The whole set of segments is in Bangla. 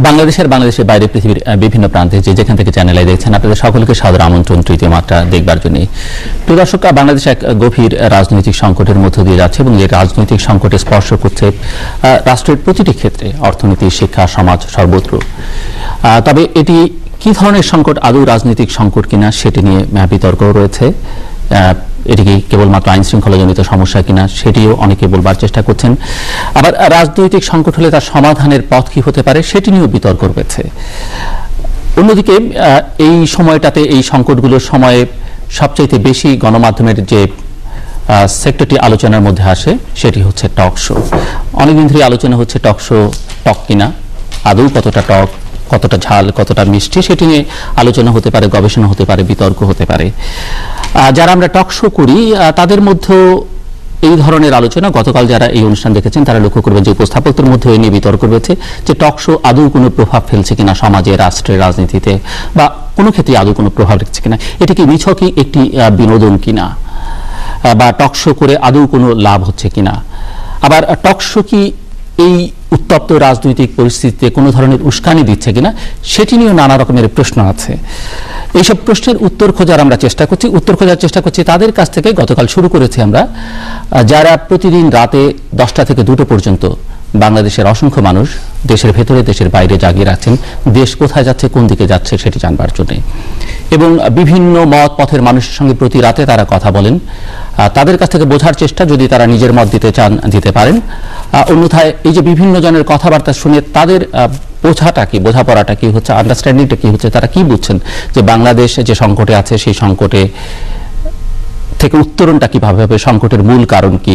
বাংলাদেশের বাইরে পৃথিবীর বিভিন্ন প্রান্তে যেখান থেকে চ্যানেলে দেখছেন আপনাদের সকলকে সাদর আমন্ত্রণ তৃতীয় মাত্রা দেখবার জন্য। প্রিয় দর্শক, বাংলাদেশ এক গভীর রাজনৈতিক সংকটের মধ্য দিয়ে যাচ্ছে এবং এই রাজনৈতিক সংকটে স্পর্শ করছে রাষ্ট্রের প্রতিটি ক্ষেত্রে, অর্থনীতি, শিক্ষা, সমাজ, সর্বত্র। তবে এটি কি ধরনের সংকট, আদৌ রাজনৈতিক সংকট কিনা সেটি নিয়ে বিতর্ক রয়েছে। এটি কি কেবলমাত্র আইন শৃঙ্খলাজনিত সমস্যা কিনা সেটিও অনেকে বলবার চেষ্টা করছেন। আবার রাজনৈতিক সংকট হলে তার সমাধানের পথ কি হতে পারে সেটি নিয়েও বিতর্ক রয়েছে। অন্যদিকে এই সময়টাতে, এই সংকটগুলোর সময়ে সবচাইতে বেশি গণমাধ্যমের যে সেক্টরটি আলোচনার মধ্যে আসে সেটি হচ্ছে টক শো। অনেকদিন ধরে আলোচনা হচ্ছে টক শো টক কিনা, আদৌ কতটা টক, কতটা ঝাল, কতটা মিষ্টি সেটি নিয়ে আলোচনা হতে পারে, গবেষণা হতে পারে, বিতর্ক হতে পারে। যারা আমরা টক শো করি তাদের মধ্যে এই ধরনের আলোচনা, গতকাল যারা এই অনুষ্ঠান দেখেছেন তারা লক্ষ্য করবেন যে উপস্থাপকদের মধ্যে এই নিয়ে বিতর্ক রয়েছে যে টক শো আদৌ কোনো প্রভাব ফেলছে কিনা সমাজে, রাষ্ট্রের রাজনীতিতে, বা কোনো ক্ষেত্রে আদৌ কোনো প্রভাব রাখছে কিনা, এটি কি নিছকই একটি বিনোদন কিনা, বা টক শো করে আদৌ কোনো লাভ হচ্ছে কিনা। আবার টক শো কি এই উত্তপ্ত রাজনৈতিক পরিস্থিতিতে কোনো ধরনের উস্কানি দিচ্ছে কিনা সেটি নিয়েও নানা রকমের প্রশ্ন আছে। এইসব প্রশ্নের উত্তর খোঁজার আমরা চেষ্টা করছি তাদের কাছ থেকে। গতকাল শুরু করেছি আমরা, যারা প্রতিদিন রাতে 10টা থেকে 2টো পর্যন্ত বাংলাদেশের অসংখ্য মানুষ দেশের ভেতরে দেশের বাইরে জাগিয়ে রাখছেন দেশ কোথায় যাচ্ছে, কোন দিকে যাচ্ছে সেটি জানবার জন্য, এবং বিভিন্ন মত পথের মানুষের সঙ্গে প্রতি রাতে তারা কথা বলেন। তাদের কাছ থেকে বোঝার চেষ্টা, যদি তারা নিজের মত দিতে চান দিতে পারেন, অন্যথায় এই যে বিভিন্ন জনের কথাবার্তা শুনে তাদের বোঝাপড়াটা কি হচ্ছে, আন্ডারস্ট্যান্ডিংটা কি হচ্ছে, তারা কি বুঝছেন যে বাংলাদেশ যে সংকটে আছে সেই সংকটে থেকে উত্তরণটা কিভাবে হবে, সংকটের মূল কারণ কি।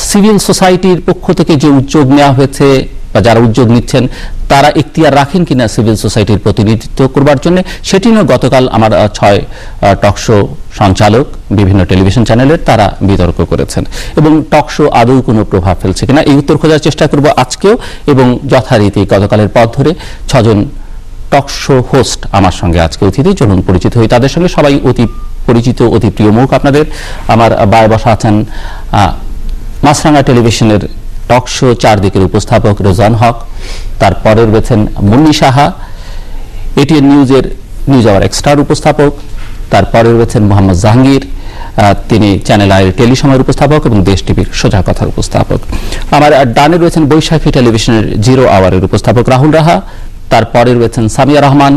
সিভিল সোসাইটির পক্ষ থেকে যে উদ্যোগ নেওয়া হয়েছে বা যারা উদ্যোগ নিচ্ছেন তারা এখতিয়ার রাখেন কিনা সিভিল সোসাইটির প্রতিনিধিত্ব করবার জন্য, সেটি নিয়ে গতকাল আমার 6 টক শো সঞ্চালক বিভিন্ন টেলিভিশন চ্যানেলের তারা বিতর্ক করেছেন, এবং টক শো আদৌ কোনো প্রভাব ফেলছে কিনা এই উত্তর খোঁজার চেষ্টা করব আজকেও। এবং যথারীতি গতকালের পথ ধরে 6 জন টক শো হোস্ট আমার সঙ্গে আজকে অতিথি, চলুন পরিচিত হই তাদের সঙ্গে। সবাই অতি পরিচিত, অতি প্রিয় মুখ আপনাদের। আমার বায়ে বসা আছেন মাছরাঙা টেলিভিশনের টক শো চারদিকের উপস্থাপক রেজান হক, তারপরে রয়েছেন মুন্নি সাহা, এটিএন নিউজের নিউজ আওয়ার এক্সট্রার উপস্থাপক, তারপরে রয়েছেন মোহাম্মদ জাহাঙ্গীর, তিনি চ্যানেল আইয়ের টেলিসময়ের উপস্থাপক এবং দেশ টিভির সোজা কথার উপস্থাপক। আমার ডানে রয়েছেন বৈশাখী টেলিভিশনের 0 আওয়ারের উপস্থাপক রাহুল রাহা, তারপরে রয়েছেন সামিয়া রহমান,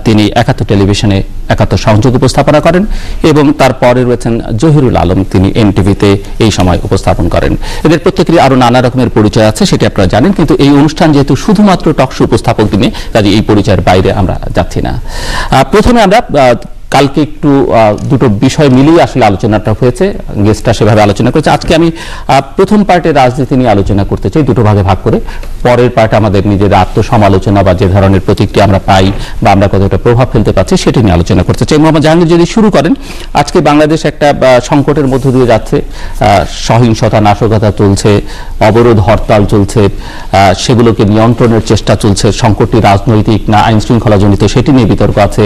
তিনি 71 টেলিভিশনে 71 সংযোগ উপস্থাপনা করেন, এবং তারপরে রয়েছেন জহিরুল আলম, তিনি এনটিভিতে এই সময় উপস্থাপন করেন। এদের প্রত্যেকেরই আরো নানা রকমের পরিচয় আছে, সেটি আপনারা জানেন, কিন্তু এই অনুষ্ঠান যেহেতু শুধুমাত্র টক শো উপস্থাপক দিনে, কাজে এই পরিচয়ের বাইরে আমরা যাচ্ছি না। প্রথমে আমরা কালকে একটু দুটো বিষয় মিলিয়ে আসলে আলোচনাটা হয়েছে, গেস্টরা সেভাবে আলোচনা করেছে। আজকে আমি প্রথম পার্টে রাজনীতি নিয়ে আলোচনা করতে চাই, দুটো ভাগে ভাগ করে। পরের পার্টে আমাদের নিজেদের আত্মসমালোচনা বা যে ধরনের প্রতিক্রিয়া আমরা পাই বা আমরা কতটা প্রভাব ফেলতে পারছি সেটি নিয়ে আলোচনা করতে চাই। মোহাম্মদ জাহাঙ্গীর যদি শুরু করেন, আজকে বাংলাদেশ একটা সংকটের মধ্য দিয়ে যাচ্ছে, সহিংসতা, নাশকতা চলছে, অবরোধ হরতাল চলছে, সেগুলোকে নিয়ন্ত্রণের চেষ্টা চলছে। সংকটটি রাজনৈতিক না আইন শৃঙ্খলাজনিত সেটি নিয়ে বিতর্ক আছে।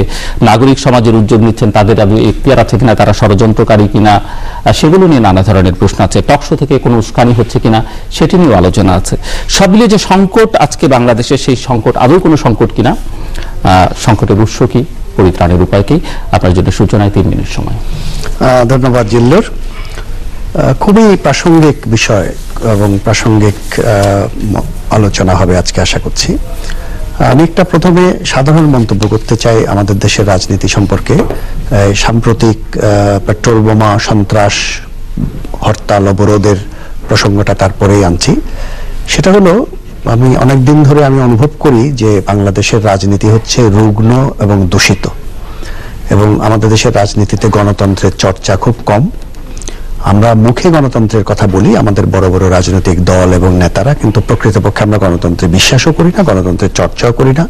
নাগরিক সমাজের উদ্যোগ নিচ্ছেন, তাদের এখতিয়ার আছে কিনা, তারা ষড়যন্ত্রকারী কিনা, সেগুলো নিয়ে নানা ধরনের প্রশ্ন আছে। টক শো থেকে কোনো উস্কানি হচ্ছে কিনা সেটি নিয়েও আলোচনা আছে। সব মিলিয়ে যে সংকট আজকে বাংলাদেশে, সেই সংকট আদৌ কোনো সংকট কিনা, সংকটের উৎস কি, পরিত্রাণের উপায় কি, আপনার জন্য সূচনায় 3 মিনিট সময়। ধন্যবাদ জিল্লুর। খুবই প্রাসঙ্গিক বিষয় এবং প্রাসঙ্গিক আলোচনা হবে আজকে আশা করছি। আমি একটা প্রথমে সাধারণ মন্তব্য করতে চাই আমাদের দেশের রাজনীতি সম্পর্কে। সাম্প্রতিক পেট্রোল বোমা, সন্ত্রাস, হরতাল, অবরোধের প্রসঙ্গটা তারপরেই আনছি। সেটা হলো, আমি অনেক দিন ধরে আমি অনুভব করি যে বাংলাদেশের রাজনীতি হচ্ছে রুগ্ন এবং দূষিত, এবং আমাদের দেশের রাজনীতিতে গণতন্ত্রের চর্চা খুব কম। আমরা মুখে গণতন্ত্রের কথা বলি, আমাদের বড় বড় রাজনৈতিক দল এবং নেতারা, কিন্তু প্রকৃতপক্ষে আমরা গণতন্ত্রে বিশ্বাসও করি না, গণতন্ত্রের চর্চাও করি না।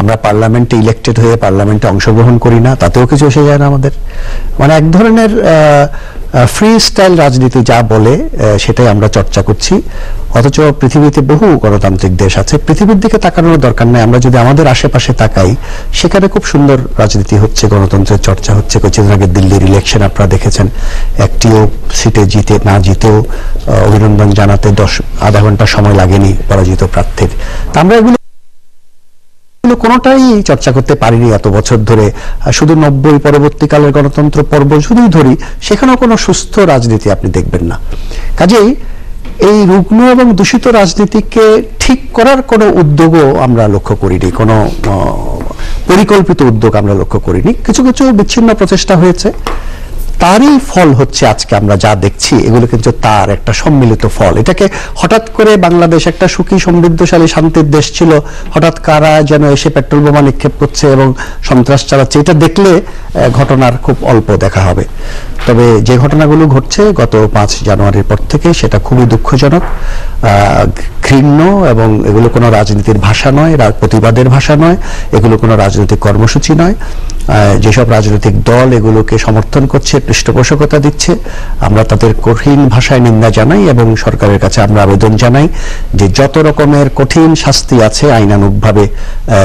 আমরা পার্লামেন্টে ইলেক্টেড হয়ে পার্লামেন্টে অংশগ্রহণ করি না, তাতেও কিছু এসে যায় না আমাদের। মানে এক ধরনের ফ্রি স্টাইল রাজনীতি যা বলে সেটাই আমরা চর্চা করছি। অথচ পৃথিবীতে বহু গণতান্ত্রিক দেশ আছে, পৃথিবীর দিকে তাকানোর দরকার নেই। আমরা যদি আমাদের আশেপাশে তাকাই, সেখানে খুব সুন্দর রাজনীতি হচ্ছে, গণতন্ত্রের চর্চা হচ্ছে। কিছুদিন আগে দিল্লির ইলেকশন আপনারা দেখেছেন, একটিও সিটে না জিতেও অভিনন্দন জানাতে আধা ঘন্টা সময় লাগেনি পরাজিত প্রার্থীর। তা আমরা এগুলো কোনোটাই চর্চা করতে পারিনি এত বছর ধরে। শুধু 90 পরবর্তীকালের গণতন্ত্র পর্ব শুধুই ধরি, সেখানেও কোনো সুস্থ রাজনীতি আপনি দেখবেন না। কাজেই এই রুগ্ন এবং দূষিত রাজনীতিকে ঠিক করার কোনো উদ্যোগও আমরা লক্ষ্য করিনি, কোনো পরিকল্পিত উদ্যোগ আমরা লক্ষ্য করিনি। কিছু কিছু বিচ্ছিন্ন প্রচেষ্টা হয়েছে, তারই ফল হচ্ছে আজকে আমরা যা দেখছি। এগুলো কিন্তু তার একটা সম্মিলিত ফল। এটাকে হঠাৎ করে বাংলাদেশ একটা সুখী সমৃদ্ধশালী শান্তির দেশ ছিল, হঠাৎ কারা যেন এসে পেট্রোল বোমা নিক্ষেপ করছে এবং সন্ত্রাস চালাচ্ছে, এটা দেখলে ঘটনার খুব অল্প দেখা হবে। তবে যে ঘটনাগুলো ঘটছে গত 5 জানুয়ারির পর থেকে, সেটা খুবই দুঃখজনক, ঘৃণ্য, এবং এগুলো কোনো রাজনীতির ভাষা নয়, প্রতিবাদের ভাষা নয়, এগুলো কোনো রাজনৈতিক কর্মসূচি নয়। যেসব রাজনৈতিক দল এগুলোকে সমর্থন করছে, পৃষ্ঠপোষকতা দিচ্ছে, আমরা তাদের কঠিন ভাষায় নিন্দা জানাই এবং সরকারের কাছে আমরা আবেদন জানাই যে যত রকমের কঠিন শাস্তি আছে আইনানুগভাবে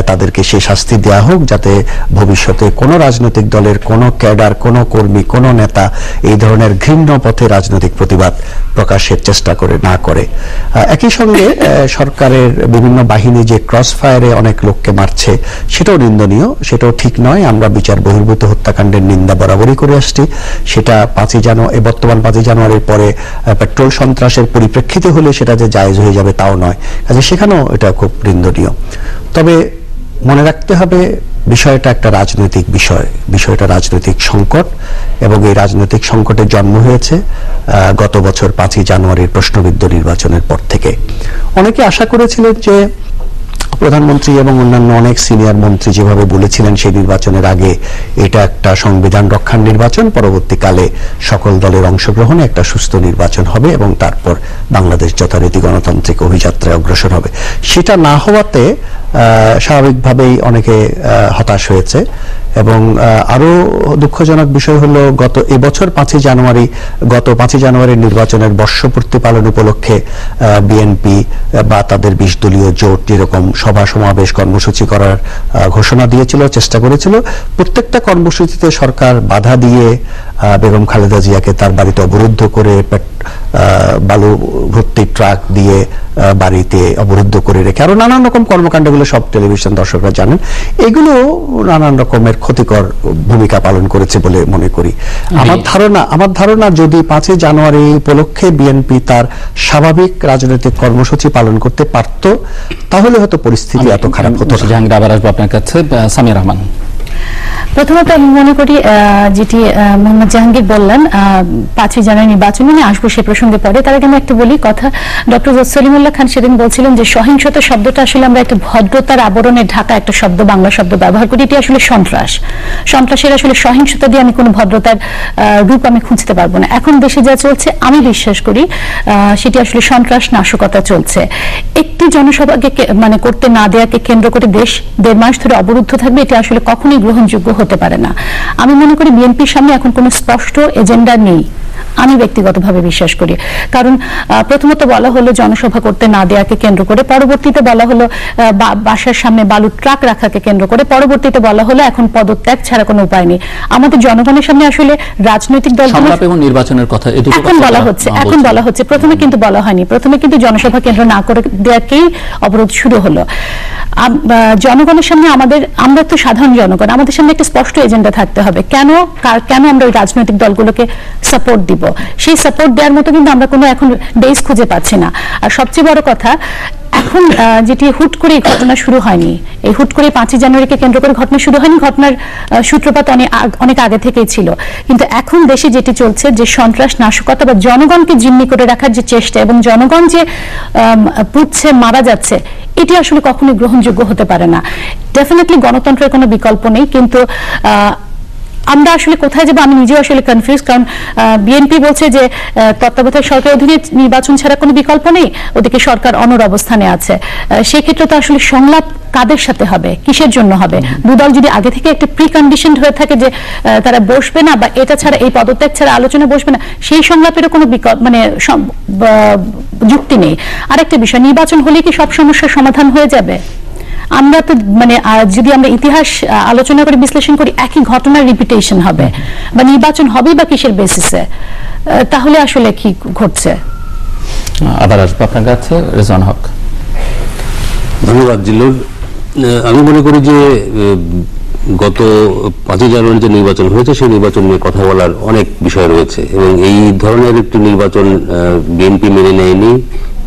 তাদেরকে সেই শাস্তি দেওয়া হোক, যাতে ভবিষ্যতে কোনো রাজনৈতিক দলের কোনো ক্যাডার, কোনো কর্মী, কোনো নেতা এই ধরনের ঘৃণ্য পথে রাজনৈতিক প্রতিবাদ প্রকাশের চেষ্টা না করে। একই সঙ্গে সরকারের বিভিন্ন বাহিনী যে ক্রস ফায়ারে অনেক লোককে মারছে, সেটাও নিন্দনীয়, সেটাও ঠিক নয়। আমরা বিচার বহির্ভূত হত্যাকাণ্ডের নিন্দা বরাবরই করে আসছি। সেটা বর্তমান 5 জানুয়ারির পরে পেট্রোল সন্ত্রাসের পরিপ্রেক্ষিতে হলে সেটা যে জায়েজ হয়ে যাবে তাও নয়, কাজে সেখানেও এটা খুব নিন্দনীয়। তবে মনে রাখতে হবে বিষয়টা একটা রাজনৈতিক বিষয়, বিষয়টা রাজনৈতিক সংকট, এবং এই রাজনৈতিক সংকটের জন্ম হয়েছে গত বছর 5 জানুয়ারির প্রশ্নবিদ্ধ নির্বাচনের পর থেকে। অনেকে আশা করেছিলেন যে প্রধানমন্ত্রী এবং অন্যান্য অনেক সিনিয়র মন্ত্রী যেভাবে বলেছিলেন সেই নির্বাচনের আগে এটা একটা সংবিধান রক্ষার নির্বাচন, পরবর্তীকালে সকল দলের অংশগ্রহণে একটা সুস্থ নির্বাচন হবে এবং তারপর বাংলাদেশ যথারীতি গণতান্ত্রিক অভিযাত্রায় অগ্রসর হবে। সেটা না হওয়াতে স্বাভাবিকভাবেই অনেকে হতাশ হয়েছে। এবং আরো দুঃখজনক বিষয় হলো এবছর 5 জানুয়ারির নির্বাচনের বর্ষপূর্তি পালন উপলক্ষে বিএনপি বা তাদের 20 দলীয় জোট যেরকম সভা সমাবেশ কর্মসূচি করার ঘোষণা দিয়েছিল, চেষ্টা করেছিল, প্রত্যেকটা কর্মসূচিতে সরকার বাধা দিয়ে বেগম খালেদা জিয়াকে তার বাড়িতে অবরুদ্ধ করে বালু ভর্তি ট্রাক দিয়ে বাড়িতে অবরুদ্ধ করে রেখে আরো নানান রকম কর্মকাণ্ডগুলো সব টেলিভিশন দর্শকরা জানেন, এগুলো নানান রকমের ক্ষতিকর ভূমিকা পালন করেছে বলে মনে করি। আমার ধারণা যদি 5 জানুয়ারি উপলক্ষে বিএনপি তার স্বাভাবিক রাজনৈতিক কর্মসূচি পালন করতে পারত, তাহলে হয়তো পরিস্থিতি এত খারাপ হতো না। জাহাঙ্গীর, আবার আসবো আপনার কাছে। সামিয়া রহমান। প্রথমত আমি মনে করি যেটি মোহাম্মদ জাহাঙ্গীর বললেন 5 জানুয়ারি নির্বাচন নিয়ে আসবো সে প্রসঙ্গে পরে, তার আগে আমি একটা বলি কথা। ডক্টর সলিমুল্লাহ খান সেদিন বলছিলেন যে সহিংসতা শব্দটা আসলে আমরা একটা ভদ্রতার আবরণে ঢাকা একটা শব্দ, বাংলা শব্দ ব্যবহার করি, এটি আসলে সন্ত্রাসের আসলে সহিংসতা দিয়ে আমি কোনো ভদ্রতার রূপ আমি খুঁজতে পারবো না। এখন দেশে যা চলছে আমি বিশ্বাস করি সেটি আসলে সন্ত্রাস নাশকতা চলছে। একটি জনসভাকে মানে করতে না দেওয়াকে কেন্দ্র করে দেশ 1.5 মাস ধরে অবরুদ্ধ থাকবে, এটা আসলে কখনোই গ্রহণযোগ্য হতে পারে না। আমি মনে করি বিএনপির সামনে এখন কোনো স্পষ্ট এজেন্ডা নেই, আমি ব্যক্তিগতভাবে বিশ্বাস করি। কারণ প্রথমত বলা হলো জনসভা করতে না দেওয়াকে কেন্দ্র করে, পরবর্তীতে বলা হলো বাসার সামনে বালুর ট্রাক রাখাকে কেন্দ্র করে, পরবর্তীতে বলা হলো এখন পদত্যাগ ছাড়া কোনো উপায় নেই। আমাদের জনগণের সামনে আসলে রাজনৈতিক দলগুলো নির্বাচনের কথা এখন বলা হচ্ছে, প্রথমে কিন্তু বলা হয়নি। প্রথমে কিন্তু জনসভা কেন্দ্র না করে দেওয়াকেই অবরোধ শুরু হলো। জনগণের সামনে আমরা তো সাধারণ জনগণ, আমাদের সামনে একটা স্পষ্ট এজেন্ডা থাকতে হবে। কেন আমরা ওই রাজনৈতিক দলগুলোকে সাপোর্ট দিব, সেই সাপোর্ট দেওয়ার মতো কিন্তু আমরা কোনো এখন বেস খুঁজে পাচ্ছি না। আর সবচেয়ে বড় কথা, এখন যেটি হুট করে ঘটনা শুরু হয়নি, এই হুট করে 5 জানুয়ারিকে কেন্দ্র করে ঘটনা শুরু হয়নি, ঘটনার সূত্রপাত অনেক আগে থেকেই ছিল। কিন্তু এখন দেশে যেটি চলছে, যে সন্ত্রাস নাশকতা বা জনগণকে জিম্মি করে রাখার যে চেষ্টা এবং জনগণ যে পুড়ছে মারা যাচ্ছে, এটি আসলে কখনোই গ্রহণযোগ্য হতে পারে না। ডেফিনেটলি গণতন্ত্রের কোনো বিকল্প নেই, কিন্তু আমরা আসলে কোথায় যাবো আমি নিজেও আসলে কনফিউজ। কারণ বিএনপি বলছে যে তত্ত্বাবধায়ক সরকারের অধীনে নির্বাচন ছাড়া কোনো বিকল্প নেই, ওদিকে সরকার অনড় অবস্থানে আছে। সেক্ষেত্রে তো আসলে সংলাপ কাদের সাথে হবে, কিসের জন্য হবে? দুদল যদি আগে থেকে একটা প্রি কন্ডিশন হয়ে থাকে যে তারা বসবে না বা এটা ছাড়া, এই পদত্যাগ ছাড়া আলোচনা বসবে না, সেই সংলাপেরও কোনো বিকল্প মানে যুক্তি নেই। আরেকটা বিষয়, নির্বাচন হলে কি সব সমস্যার সমাধান হয়ে যাবে? আমরা তো মানে যদি আমরা ইতিহাস আলোচনা করে বিশ্লেষণ করি, একই ঘটনার রিপিটেশন হবে, বা নির্বাচন হবে বা কিসের বেসিসে, তাহলে আসলে কি ঘটছে? আবার আসবো আপনার কাছে, রেজওয়ান হক। ধন্যবাদ জিল্লুর। আমি মনে করি যে গত 5 জানুয়ারি যে নির্বাচন হয়েছে সেই নির্বাচন নিয়ে কথা বলার অনেক বিষয় রয়েছে এবং এই ধরনের একটি নির্বাচন বিএনপি মেনে নেয়নি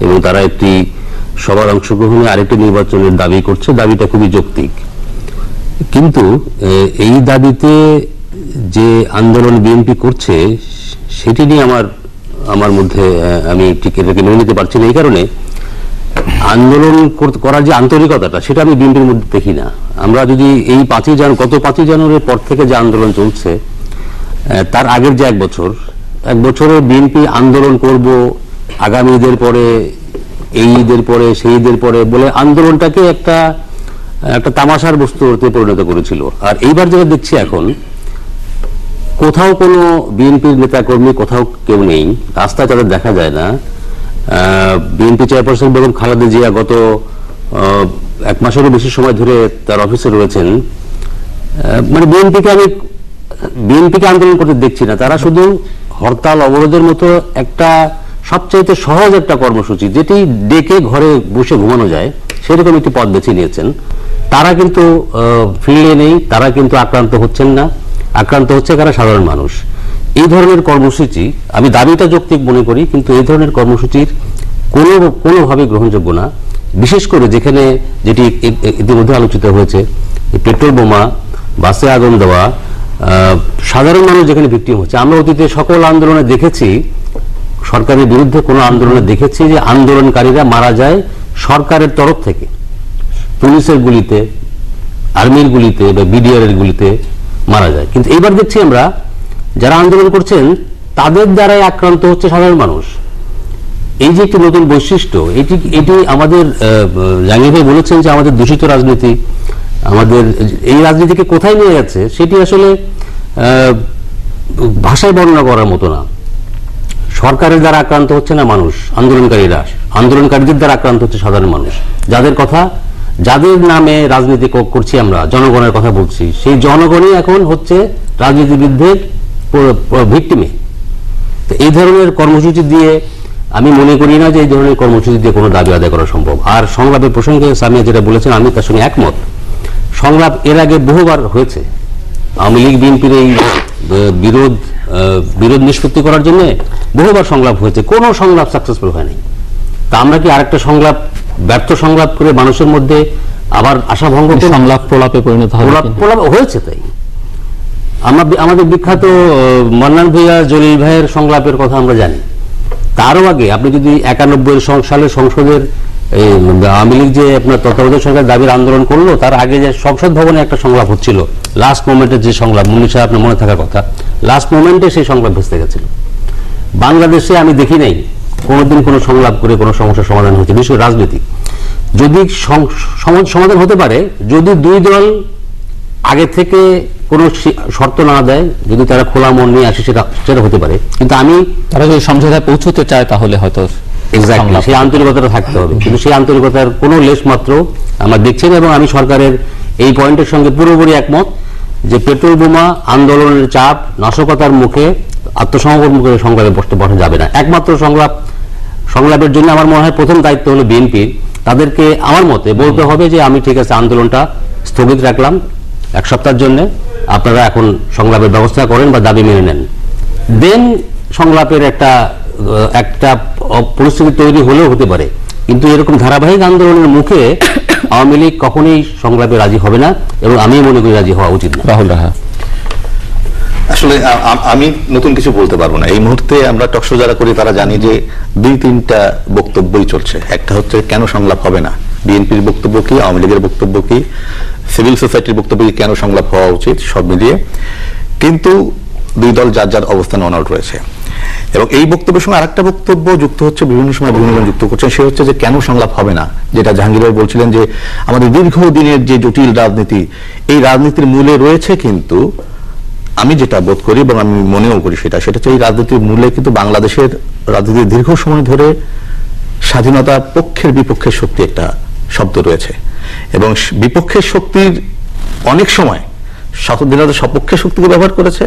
এবং তারা একটি সবার অংশগ্রহণে আরেকটি নির্বাচনের দাবি করছে। দাবিটা খুবই যৌক্তিক, কিন্তু এই দাবিতে যে আন্দোলন বিএনপি করছে সেটি নিয়ে আমার মধ্যে আমি ঠিক এটাকে মেনে নিতে পারছি না। এই কারণে আন্দোলন করার যে আন্তরিকতাটা সেটা আমি বিএনপির মধ্যে দেখি না। আমরা যদি এই গত 5 জানুয়ারির পর থেকে যে আন্দোলন চলছে তার আগের যে এক বছরে বিএনপি আন্দোলন করব আগামী ঈদের পরে, এই ঈদের পরে, সেই ঈদের পরে বলে আন্দোলনটাকে একটা তামাশার বস্তুতে পরিণত করেছিল। আর এইবার যেটা দেখছি এখন, কোথাও কোনো বিএনপির নেতাকর্মী কোথাও কেউ নেই, রাস্তায় তাদের দেখা যায় না। বিএনপি চেয়ারপারসন বেগম খালেদা জিয়া গত 1 মাসেরও বেশি সময় ধরে তার অফিসে রয়েছেন। মানে বিএনপিকে আন্দোলন করতে দেখছি না। তারা শুধু হরতাল অবরোধের মতো একটা সবচাইতে সহজ একটা কর্মসূচি, যেটি ডেকে ঘরে বসে ঘুমানো যায়, সেরকম একটি পথ বেছে নিয়েছেন। তারা কিন্তু ফিল্ডে নেই, তারা কিন্তু আক্রান্ত হচ্ছেন না, আক্রান্ত হচ্ছে কারা? সাধারণ মানুষ। এই ধরনের কর্মসূচি আমি দাবিটা যৌক্তিক মনে করি, কিন্তু এই ধরনের কর্মসূচির কোনোভাবে গ্রহণযোগ্য না। বিশেষ করে যেটি ইতিমধ্যে আলোচিত হয়েছে, পেট্রোল বোমা, বাসে আগুন দেওয়া, সাধারণ মানুষ যেখানে ভিকটিম হচ্ছে। আমরা অতীতে সকল আন্দোলনে দেখেছি, সরকারের বিরুদ্ধে কোনো আন্দোলনে দেখেছি যে আন্দোলনকারীরা মারা যায় সরকারের তরফ থেকে, পুলিশের গুলিতে, আর্মির গুলিতে বা বিডিআর এর গুলিতে মারা যায়। কিন্তু এইবার দেখছি আমরা যারা আন্দোলন করছেন তাদের দ্বারাই আক্রান্ত হচ্ছে সাধারণ মানুষ। এই যে একটি নতুন বৈশিষ্ট্য, এটি আমাদের জাহাঙ্গীর ভাই বলেছেন যে আমাদের দূষিত রাজনীতি, আমাদের এই রাজনীতিকে কোথায় নিয়ে যাচ্ছে সেটি আসলে ভাষায় বর্ণনা করার মতো না। সরকারের দ্বারা আক্রান্ত হচ্ছে না মানুষ, আন্দোলনকারীদের দ্বারা আক্রান্ত হচ্ছে সাধারণ মানুষ, যাদের নামে রাজনীতি করছি আমরা, জনগণের কথা বলছি। সেই জনগণই এখন হচ্ছে রাজনীতিবিদদের ভিকটিমে। তো এই ধরনের কর্মসূচি দিয়ে আমি মনে করি না যে এই ধরনের কর্মসূচি দিয়ে কোনো দাবি আদায় করা সম্ভব। আর সংলাপের প্রসঙ্গে সামিয়া যেটা বলেছেন, আমি তার সঙ্গে একমত। সংলাপ এর আগে বহুবার হয়েছে। আওয়ামী লীগ বিএনপির এই বিরোধ নিষ্পত্তি করার জন্য বহুবার সংলাপ হয়েছে, কোনো সংলাপ সাকসেসফুল হয়নি। তা আমরা কি আরেকটা ব্যর্থ সংলাপ করে মানুষের মধ্যে আবার আশা ভঙ্গ করে সংলাপ প্রলাপে পরিণত হয়েছে? তাই আমাদের বিখ্যাত মান্নান ভূঁইয়া জলিল ভাইয়ের সংলাপের কথা আমরা জানি। তারও আগে আপনি যদি 91 সালে সংসদের আওয়ামী লীগ যে আপনার তত্ত্বাবধায়ক সরকার দাবির আন্দোলন করলো, তার আগে যে সংসদ ভবনে একটা সংলাপ হচ্ছিল, লাস্ট মোমেন্টের যে সংলাপ, মুন্নি সাহেব আপনার মনে থাকার কথা, লাস্ট মোমেন্টে সেই সংলাপ ভেস্তে গেছিল। বাংলাদেশে আমি দেখি নাই কোনোদিন কোনো সংলাপ করে কোনো সমস্যার সমাধান হয়েছে। বিশেষ করে রাজনীতি যদি সমাধান হতে পারে, যদি দুই দল আগে থেকে কোনো শর্ত না দেয়, যদি তারা খোলা মন নিয়ে আসে, সেটা হতে পারে। কিন্তু তারা যদি সমঝোতায় পৌঁছতে চায় তাহলে হয়তো সেই আন্তরিকতাটা থাকতে হবে, কিন্তু সেই আন্তরিকতার কোনো লেশ মাত্র আমরা দেখছি না। এবং আমি সরকারের এই পয়েন্টের সঙ্গে পুরোপুরি একমত যে পেট্রোল বোমা, আন্দোলনের চাপ, নাশকতার মুখে আত্মসমর্পণ মুখে সংলাপে বসা যাবে না। একমাত্র সংলাপের জন্য আমার মনে হয় প্রথম দায়িত্ব হলো বিএনপির। তাদেরকে আমার মতে বলতে হবে যে আমি ঠিক আছে, আন্দোলনটা স্থগিত রাখলাম 1 সপ্তাহের জন্য, আপনারা এখন সংলাপের ব্যবস্থা করেন বা দাবি মেনে নেন। দেন সংলাপের একটা পরিস্থিতি তৈরি হলেও হতে পারে। কিন্তু এরকম ধারাবাহিক আন্দোলনের মুখে আওয়ামী লীগ কখনোই সংলাপে রাজি হবে না, এবং আমি মনে করি রাজি হওয়া উচিত না। রাহুল রাহা, আসলে আমি নতুন কিছু বলতে পারবো না। এই মুহূর্তে আমরা টকশো যারা করি তারা জানি যে 2-3টা বক্তব্যই চলছে। একটা হচ্ছে কেন সংলাপ হবে না, বিএনপির বক্তব্য কি, আওয়ামী লীগের বক্তব্য কি, সিভিল সোসাইটির বক্তব্য কি, কেন সংলাপ হওয়া উচিত, সব মিলিয়ে। কিন্তু দুই দল যার যার অবস্থানে অনড় রয়েছে। এবং এই বক্তব্যের সঙ্গে আরেকটা বক্তব্য যুক্ত হচ্ছে, বিভিন্ন সময় বিভিন্ন জন যুক্ত করছেন, সে হচ্ছে যে কেন সংলাপ হবে না। যেটা জাহাঙ্গীর ভাই বলছিলেন যে আমাদের দীর্ঘদিনের যে জটিল রাজনীতি, এই রাজনীতির মূলে রয়েছে, কিন্তু আমি যেটা বোধ করি এবং আমি মনেও করি সেটা হচ্ছে এই রাজনীতির মূলে কিন্তু বাংলাদেশের রাজনীতির দীর্ঘ সময় ধরে স্বাধীনতার পক্ষের বিপক্ষের শক্তি একটা শব্দ রয়েছে। এবং বিপক্ষের শক্তির অনেক সময় স্বাধীনতার সপক্ষের শক্তিকে ব্যবহার করেছে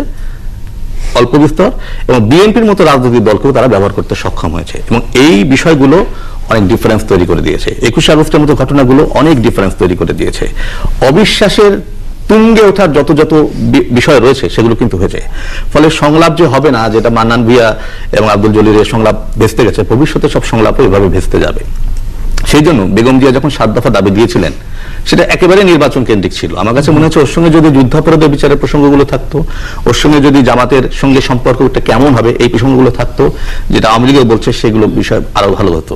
অল্প বিস্তর, এবং বিএনপির মতো রাজনৈতিক দলকেও তারা ব্যবহার করতে সক্ষম হয়েছে। এবং এই বিষয়গুলো অনেক ডিফারেন্স তৈরি করে দিয়েছে। 21 আগস্টের মতো ঘটনাগুলো অনেক ডিফারেন্স তৈরি করে দিয়েছে। অবিশ্বাসের তুঙ্গে ওঠার যত যত বিষয় রয়েছে সেগুলো কিন্তু হয়েছে। ফলে সংলাপ যে হবে না, যেটা মান্নান ভূঁইয়া এবং আব্দুল জলিলের সংলাপ ভেস্তে গেছে, ভবিষ্যতে সব সংলাপও এভাবে ভেস্তে যাবে। সেই জন্য বেগম জিয়া যখন 7 দফা দাবি দিয়েছিলেন সেটা একেবারে নির্বাচন কেন্দ্রিক ছিল। আমার কাছে মনে হচ্ছে ওর সঙ্গে যদি যুদ্ধাপরাধের বিচারের প্রসঙ্গগুলো থাকতো, ওর সঙ্গে যদি জামাতের সঙ্গে সম্পর্কটা কেমন হবে এই প্রসঙ্গগুলো থাকতো, যেটা আওয়ামী লীগও বলছে, সেগুলো বিষয় আরো ভালো হতো।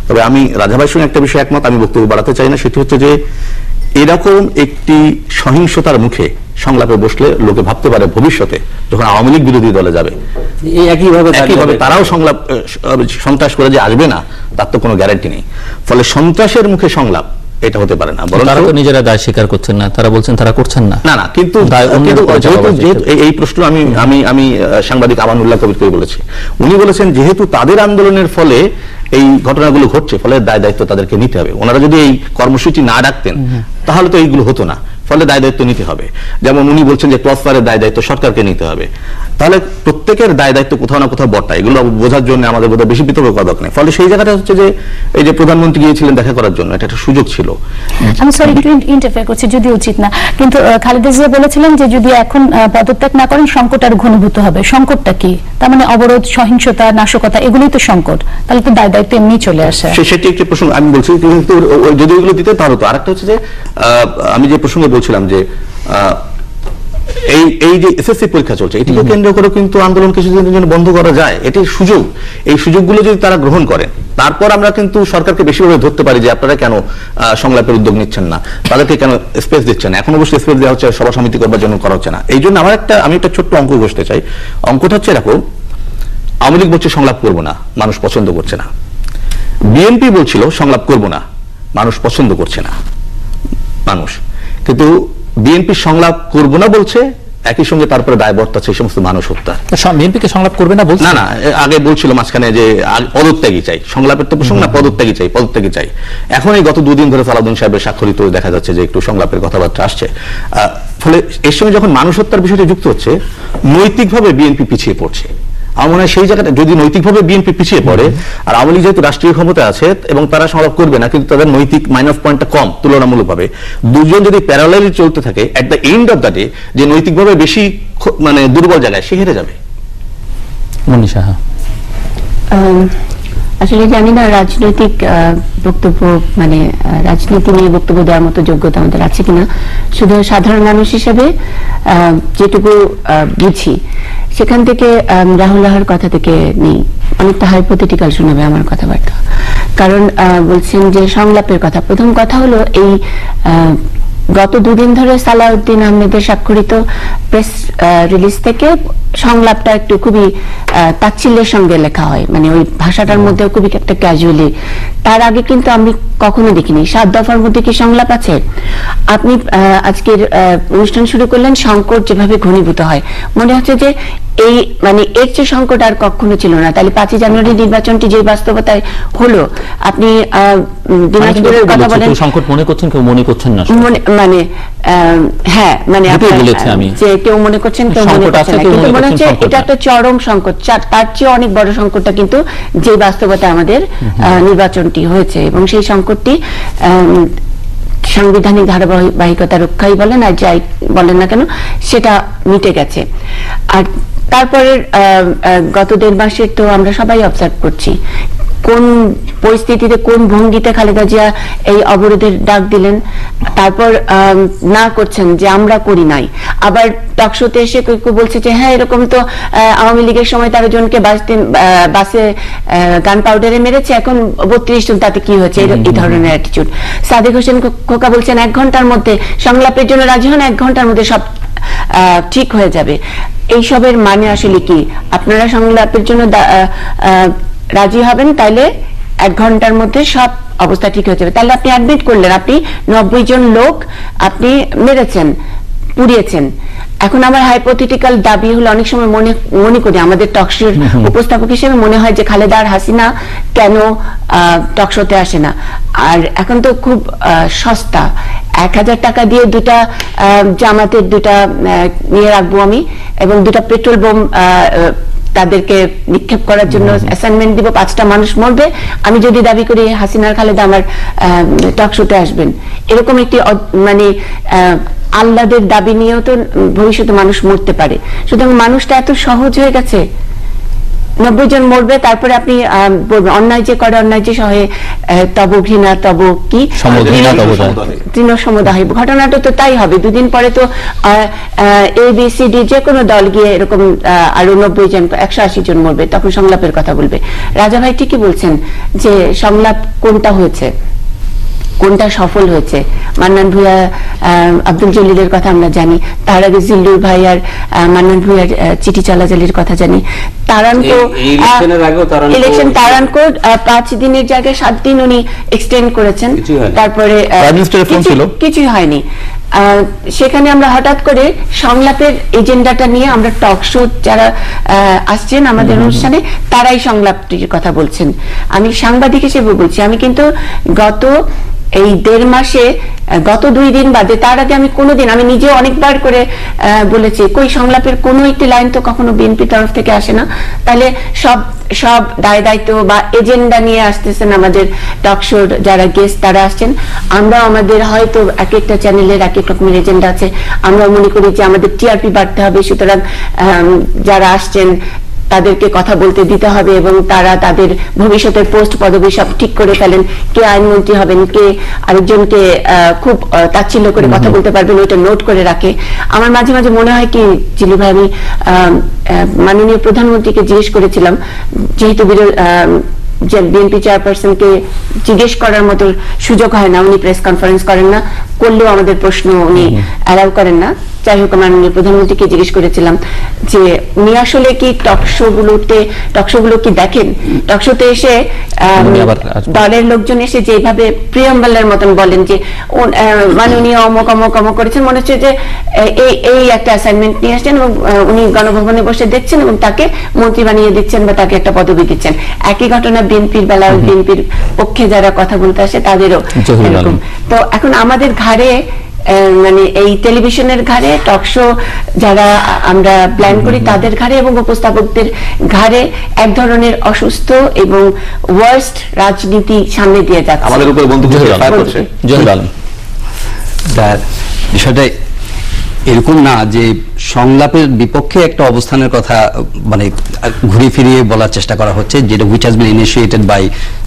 তবে আমি রাজা ভাইয়ের সঙ্গে একটা বিষয় একমত, আমি বক্তব্য বাড়াতে চাই না, সেটি হচ্ছে যে এরকম একটি সহিংসতার মুখে সংলাপে বসলে লোকে ভাবতে পারে ভবিষ্যতে যখন আওয়ামী লীগ বিরোধী দলে যাবে একইভাবে তারাও সংলাপ সন্ত্রাস করে যে আসবে না তার তো কোনো গ্যারান্টি নেই। ফলে সন্ত্রাসের মুখে সংলাপ এটা হতে পারে না। তারা তো নিজেরা দায় স্বীকার করছেন না, তারা বলছেন তারা করছেন না। না কিন্তু যেহেতু এই প্রশ্ন আমি সাংবাদিক আমানুল্লাহ কবিরকে বলেছি, উনি বলেছেন যেহেতু তাদের আন্দোলনের ফলে এই ঘটনাগুলো ঘটছে, ফলে দায় দায়িত্ব তাদেরকে নিতে হবে। ওনারা যদি এই কর্মসূচি না ডাকতেন তাহলে তো এইগুলো হতো না, ফলে দায় দায়িত্ব নিতে হবে। যেমন উনি বলছেন যে ক্রসফায়ারের দায় দায়িত্ব সরকারকে নিতে হবে, তাহলে প্রত্যেকের দায় দায়িত্ব কোথাও না কোথাও বর্তায়। এগুলো বোঝার জন্য আমাদের বোধহয় বেশি বিতর্ক করা দরকার নেই। ফলে সেই জায়গাটা হচ্ছে যে এই যে প্রধানমন্ত্রী গিয়েছিলেন দেখা করার জন্য, এটা একটা সুযোগ ছিল। আমি সরি একটু ইন্টারফেয়ার করছি, যদি উচিত না, কিন্তু খালেদা জিয়া বলেছিলেন যে যদি এখন পদত্যাগ না করেন সংকট আর ঘনীভূত হবে। সংকটটা কি? তার মানে অবরোধ, সহিংসতা, নাশকতা, এগুলোই তো সংকট। তাহলে তো দায় দায়িত্ব এমনি চলে আসে। সেটি একটি প্রসঙ্গ আমি বলছি, কিন্তু যদি এগুলো দিতে তাহলে তো আরেকটা হচ্ছে যে আমি যে প্রসঙ্গে বলছিলাম যে এই যে এসএসসি পরীক্ষা চলছে, এটিকে কেন্দ্র করে কিন্তু আন্দোলন কিছুদিনের জন্য বন্ধ করা যায়। এটি সুযোগ, এই সুযোগগুলো যদি তারা গ্রহণ করেন তারপর আমরা কিন্তু সরকারকে বেশিভাবে ধরতে পারি যে আপনারা কেন সংলাপের উদ্যোগ নিচ্ছেন না, তাদেরকে কেন স্পেস দিচ্ছেন না। এখন অবশ্যই স্পেস দেওয়া হচ্ছে, সভা সমিতি করবার জন্য করা হচ্ছে না। এই জন্য আমি একটা ছোট্ট অঙ্ক ঘষতে চাই। অঙ্কটা হচ্ছে এরকম, আওয়ামী লীগ বলছে সংলাপ করবো না, মানুষ পছন্দ করছে না। বিএনপি বলছিল সংলাপ করবো না, মানুষ পছন্দ করছে না মানুষ। কিন্তু বিএনপি সংলাপ করবো না বলছে, একই সঙ্গে তারপরে দায় বর্তাচ্ছে এই সমস্ত মানুষ হত্যা। বিএনপিকে সংলাপ করবে না বলছে না, আগে বলছিল মাঝখানে যে পদত্যাগী চাই, সংলাপের তো প্রসঙ্গ না, পদত্যাগী চাই। এখন এই গত 2 দিন ধরে সালাউদ্দিন সাহেবের স্বাক্ষরিত দেখা যাচ্ছে যে একটু সংলাপের কথাবার্তা আসছে। ফলে এর সঙ্গে যখন মানুষ হত্যার বিষয়টি যুক্ত হচ্ছে, নৈতিকভাবে বিএনপি পিছিয়ে পড়ছে। আমার মনে হয় সেই জায়গাটা যদি নৈতিকভাবে বিএনপি পিছিয়ে পড়ে, আর আওয়ামী লীগ যেহেতু রাষ্ট্রীয় ক্ষমতা আছে এবং তারা সংলাপ করবে না, কিন্তু তাদের নৈতিক মাইনাস পয়েন্টটা কম তুলনামূলকভাবে, দুজন যদি প্যারালালি চলতে থাকে, at the end of the day যে নৈতিকভাবে বেশি মানে দুর্বল জায়গায় সে হেরে যাবে। মনীষা, আসলে জানি না রাজনৈতিক বক্তব্য মানে রাজনীতি নিয়ে বক্তব্য দেওয়ার মতো যোগ্যতা আমাদের আছে কিনা। শুধু সাধারণ মানুষ হিসেবে যেটুকু বুঝি সেখান থেকে রাহুল লাহার কথা থেকে নেই, অনেকটা হাইপোথেটিক্যাল শোনাবে আমার কথাবার্তা। কারণ বলছেন যে সংলাপের কথা, প্রথম কথা হলো এই গত 2 দিন ধরে সালাউদ্দিন আহমেদের স্বাক্ষরিত প্রেস রিলিজ থেকে সংলাপটা একটু খুবই তাচ্ছিল্যের সঙ্গে লেখা হয়, মানে ওই ভাষাটার মধ্যেও খুবই একটা ক্যাজুয়ালি। তার আগে কিন্তু আমি কখনো দেখিনি 7 দফার মধ্যে কি সংলাপ আছে। আপনি আজকের অনুষ্ঠান শুরু করলেন সংকট যেভাবে ঘনীভূত হয়, মনে হচ্ছে যে এই মানে এর যে সংকট আর কখনো ছিল না। তাহলে 5 জানুয়ারি নির্বাচনটি যে বাস্তবতায় হলো, আপনি দিনাজপুরের কথা বলেন, সংকট মনে করছেন, কেউ মনে করছেন না, মানে হ্যাঁ, মানে যে কেউ মনে করছেন, কেউ মনে করছেন না, কিন্তু মনে হচ্ছে এটা একটা চরম সংকট। তার চেয়ে অনেক বড় সংকটটা কিন্তু যে বাস্তবতায় আমাদের নির্বাচনটি হয়েছে, এবং সেই সংকটটি সাংবিধানিক ধারাবাহিকতা রক্ষাই বলেন আর যাই বলেন না কেন সেটা মিটে গেছে। আর তারপরে গত 1.5 মাসের তো আমরা সবাই অবজার্ভ করছি কোন পরিস্থিতিতে কোন ভঙ্গিতে খালেদা জিয়া এই অবরোধের ডাক দিলেন, তারপর না করছেন যে আমরা করি নাই। আবার টকশোতে এসে কেউ বলছে যে হ্যাঁ এরকম তো আওয়ামী লীগের সময় 13 জনকে বাসে গান পাউডারে মেরেছে, এখন 32 জন, তাতে কি হয়েছে, এই ধরনের অ্যাটিটিউড। সাদেক হোসেন খোকা বলছেন 1 ঘন্টার মধ্যে সংলাপের জন্য রাজি হন, 1 ঘন্টার মধ্যে সব ঠিক হয়ে যাবে। এইসবের মানে আসলে কি? আপনারা সংলাপের জন্য রাজি হবেন, তাইলে 1 ঘন্টার মধ্যে সব অবস্থা ঠিক হয়ে যাবে। তাহলে আপনি অ্যাডমিট করলেন আপনি 90 জন লোক আপনি মেরেছেন, পুড়িয়েছেন। এখন আমার হাইপোথেটিক্যাল দাবি হলো, অনেক সময় মনে করি আমাদের টকশোর উপস্থাপক হিসেবে মনে হয় যে খালেদা আর হাসিনা কেন টকশোতে আসে না। আর এখন তো খুব সস্তা, 1000 টাকা দিয়ে 2টা জামাতের 2টা নিয়ে রাখবো আমি, এবং 2টা পেট্রোল বোম তাদেরকে নিক্ষেপ করার জন্য অ্যাসাইনমেন্ট দিব, 5টা মানুষ মরবে, আমি যদি দাবি করি হাসিনার খালেদা আমার টক শোতে আসবেন, এরকম একটি মানে আল্লাদের দাবি নিয়েও তো ভবিষ্যতে মানুষ মরতে পারে। সুতরাং মানুষটা এত সহজ হয়ে গেছে, 90 জন মরবে, তারপরে আপনি বলবেন অন্যায় যে করে অন্যায় যে সহে তব ঘৃণা তব কি তৃণ সমুদায়। ঘটনাটা তো তাই হবে, দুদিন পরে তো ABCD যে কোনো দল গিয়ে এরকম আরো 90 জন 180 জন মরবে, তখন সংলাপের কথা বলবে। রাজা ভাই ঠিকই বলছেন যে সংলাপ কোনটা হয়েছে, কোনটা সফল হয়েছে। মান্নান ভূঁইয়া আব্দুল জলিলের কথা আমরা জানি, তার আগে জিল্লুর ভাই আর মান্নান ভূঁইয়ার চিঠি চালাচালির কথা জানি। ইলেকশন তারানকো 5 দিনের জায়গায় 7 দিন উনি এক্সটেন্ড করেছেন, তারপরে কিছুই হয়নি। সেখানে আমরা হঠাৎ করে সংলাপের এজেন্ডাটা নিয়ে আমরা টক শো যারা আসছেন আমাদের অনুষ্ঠানে তারাই সংলাপটির কথা বলছেন। আমি সাংবাদিক হিসেবে বলছি, আমি কিন্তু গত এই 1.5 মাসে গত 2 দিন বাদে, তার আগে আমি কোনোদিন, আমি নিজে অনেকবার করে বলেছি কই সংলাপের কোনো একটি লাইন তো কখনো বিএনপি তরফ থেকে আসে না। তাহলে সব দায় দায়িত্ব বা এজেন্ডা নিয়ে আসতেছেন আমাদের টক শোর যারা গেস্ট তারা আসছেন। আমরা আমাদের হয়তো এক একটা চ্যানেলের এক এক রকমের এজেন্ডা আছে, আমরা মনে করি যে আমাদের টিআরপি বাড়তে হবে, সুতরাং যারা আসছেন তাদেরকে কথা বলতে দিতে হবে এবং তারা তাদের ভবিষ্যতের পোস্ট পদবি সব ঠিক করে ফেলেন, কে আইনমন্ত্রী হবেন, কে আরেকজনকে খুব তাচ্ছিল্য করে কথা বলতে পারবেন, ওইটা নোট করে রাখে। আমার মাঝে মাঝে মনে হয় কি জিলু ভাই, আমি মাননীয় প্রধানমন্ত্রীকে জিজ্ঞেস করেছিলাম, যেহেতু যে বিএনপি চেয়ারপারসনকে জিজ্ঞেস করার মতো সুযোগ হয় না, উনি প্রেস কনফারেন্স করেন না, করলেও আমাদের প্রশ্ন উনি অ্যালাউ করেন না। যাই হোক, মাননীয় প্রধানমন্ত্রীকে জিজ্ঞেস করেছিলাম যে উনি আসলে কি টকশো গুলো কি দেখেন, টকশোতে এসে দলের লোকজন এসে যেভাবে প্রিয়াম্বলের মতন বলেন যে মাননীয় অমক অমক অমক করেছেন, মনে হচ্ছে যে এই একটা অ্যাসাইনমেন্ট নিয়ে আসছেন এবং উনি গণভবনে বসে দেখছেন এবং তাকে মন্ত্রী বানিয়ে দিচ্ছেন বা তাকে একটা পদবি দিচ্ছেন। একই ঘটনা বিএনপির বেলায়, বিএনপির পক্ষে যারা কথা বলতে আসে তাদেরও এরকম। তো এখন আমাদের ঘাড়ে, মানে এই টেলিভিশনের ঘাড়ে, টকশো যারা আমরা প্ল্যান করি তাদের ঘাড়ে এবং উপস্থাপকদের ঘাড়ে এক ধরনের অসুস্থ এবং ওয়ার্স্ট রাজনীতি সামনে দিয়ে যাচ্ছে। আমাদের উপর বন্দুক করছে। বিষয়টা এরকম না যে সংলাপের বিপক্ষে একটা অবস্থানের কথা মানে ঘুরে ফিরিয়ে বলার চেষ্টা করা হচ্ছে, যেটা which has been initiated by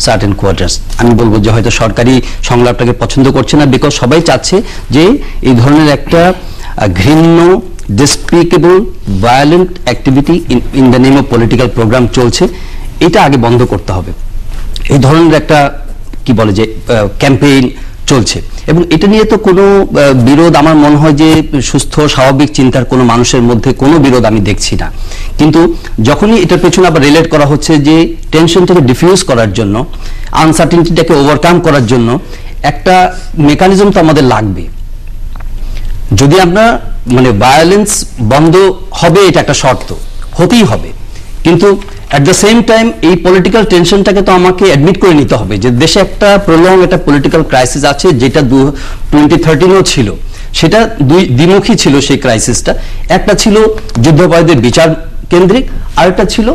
certain quarters. আমি বলবো যে হয়তো সরকারি সংলাপটাকে পছন্দ করছে না, বিকজ সবাই চাচ্ছে যে এই ধরনের একটা ঘৃণ্য, despicable, violent activity in the name of political program চলছে, এটা আগে বন্ধ করতে হবে। এই ধরনের একটা কি বলে যে ক্যাম্পেইন চলছে এবং এটা নিয়ে তো কোনো বিরোধ, আমার মনে হয় যে সুস্থ স্বাভাবিক চিন্তার কোনো মানুষের মধ্যে কোনো বিরোধ আমি দেখছি না। কিন্তু যখনই এটার পেছনে আবার রিলেট করা হচ্ছে যে টেনশনটাকে ডিফিউজ করার জন্য, আনসার্টেনিটিটাকে ওভারকাম করার জন্য একটা মেকানিজম তো আমাদের লাগবে। যদি আমরা মানে ভায়োলেন্স বন্ধ হবে, এটা একটা শর্ত, হতেই হবে, কিন্তু অ্যাট দ্য সেম টাইম এই পলিটিক্যাল টেনশনটাকে তো আমাকে অ্যাডমিট করে নিতে হবে যে দেশে একটা প্রলং একটা পলিটিক্যাল ক্রাইসিস আছে, যেটা 2013-এও ছিল। সেটা দ্বিমুখী ছিল সেই ক্রাইসিসটা। একটা ছিল যুদ্ধাপরাধীদের বিচার কেন্দ্রিক, আরেকটা ছিল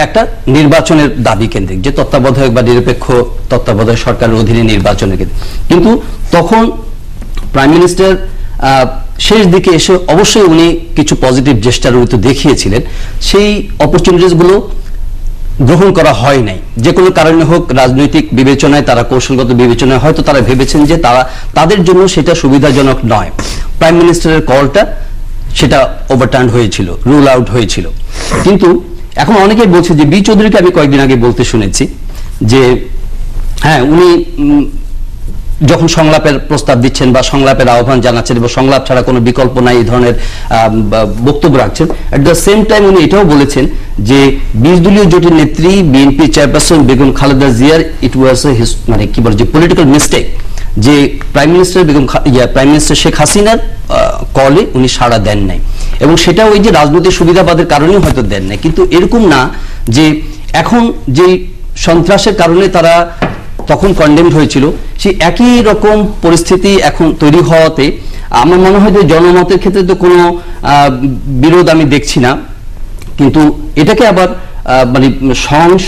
একটা নির্বাচনের দাবি কেন্দ্রিক, যে তত্ত্বাবধায়ক বা নিরপেক্ষ তত্ত্বাবধায়ক সরকারের অধীনে নির্বাচনের কেন্দ্রিক। কিন্তু তখন প্রাইম মিনিস্টার শেষ দিকে এসে অবশ্যই উনি কিছু পজিটিভ জেস্টার দেখিয়েছিলেন, সেই অপরচুনিটিসগুলো গ্রহণ করা হয় নাই। যে কোনো কারণে হোক, রাজনৈতিক বিবেচনায়, তারা কৌশলগত বিবেচনায় হয়তো তারা ভেবেছেন যে তাদের জন্য সেটা সুবিধাজনক নয়। প্রাইম মিনিস্টারের কলটা সেটা ওভারটার্ন হয়েছিল, রুল আউট হয়েছিল। কিন্তু এখন অনেকেই বলছে যে বি চৌধুরীকে আমি কয়েকদিন আগে বলতে শুনেছি যে হ্যাঁ, উনি যখন সংলাপের প্রস্তাব দিচ্ছেন বা সংলাপের আহ্বান জানাচ্ছেন এবং সংলাপ ছাড়া কোনো বিকল্প নাই এই ধরনের বক্তব্য রাখছেন, অ্যাট দ্য সেম টাইম উনি এটাও বলেছেন যে 20 দলীয় জোটের নেত্রী বিএনপি চেয়ারপারসন বেগম খালেদা জিয়ার ইট ওয়াজ মানে কি বলে যে পলিটিক্যাল মিস্টেক, যে প্রাইম মিনিস্টার শেখ হাসিনার কলে উনি সাড়া দেন নাই এবং সেটা ওই যে রাজনৈতিক সুবিধাবাদের কারণেই হয়তো দেন নাই। কিন্তু এরকম না যে এখন যে সন্ত্রাসের কারণে তারা তখন কন্ডেমড হয়েছিল, সেই একই রকম পরিস্থিতি এখন তৈরি হওয়াতে আমার মনে হয় যে জনমতের ক্ষেত্রে তো কোনো বিরোধ আমি দেখছি না। কিন্তু এটাকে আবার মানে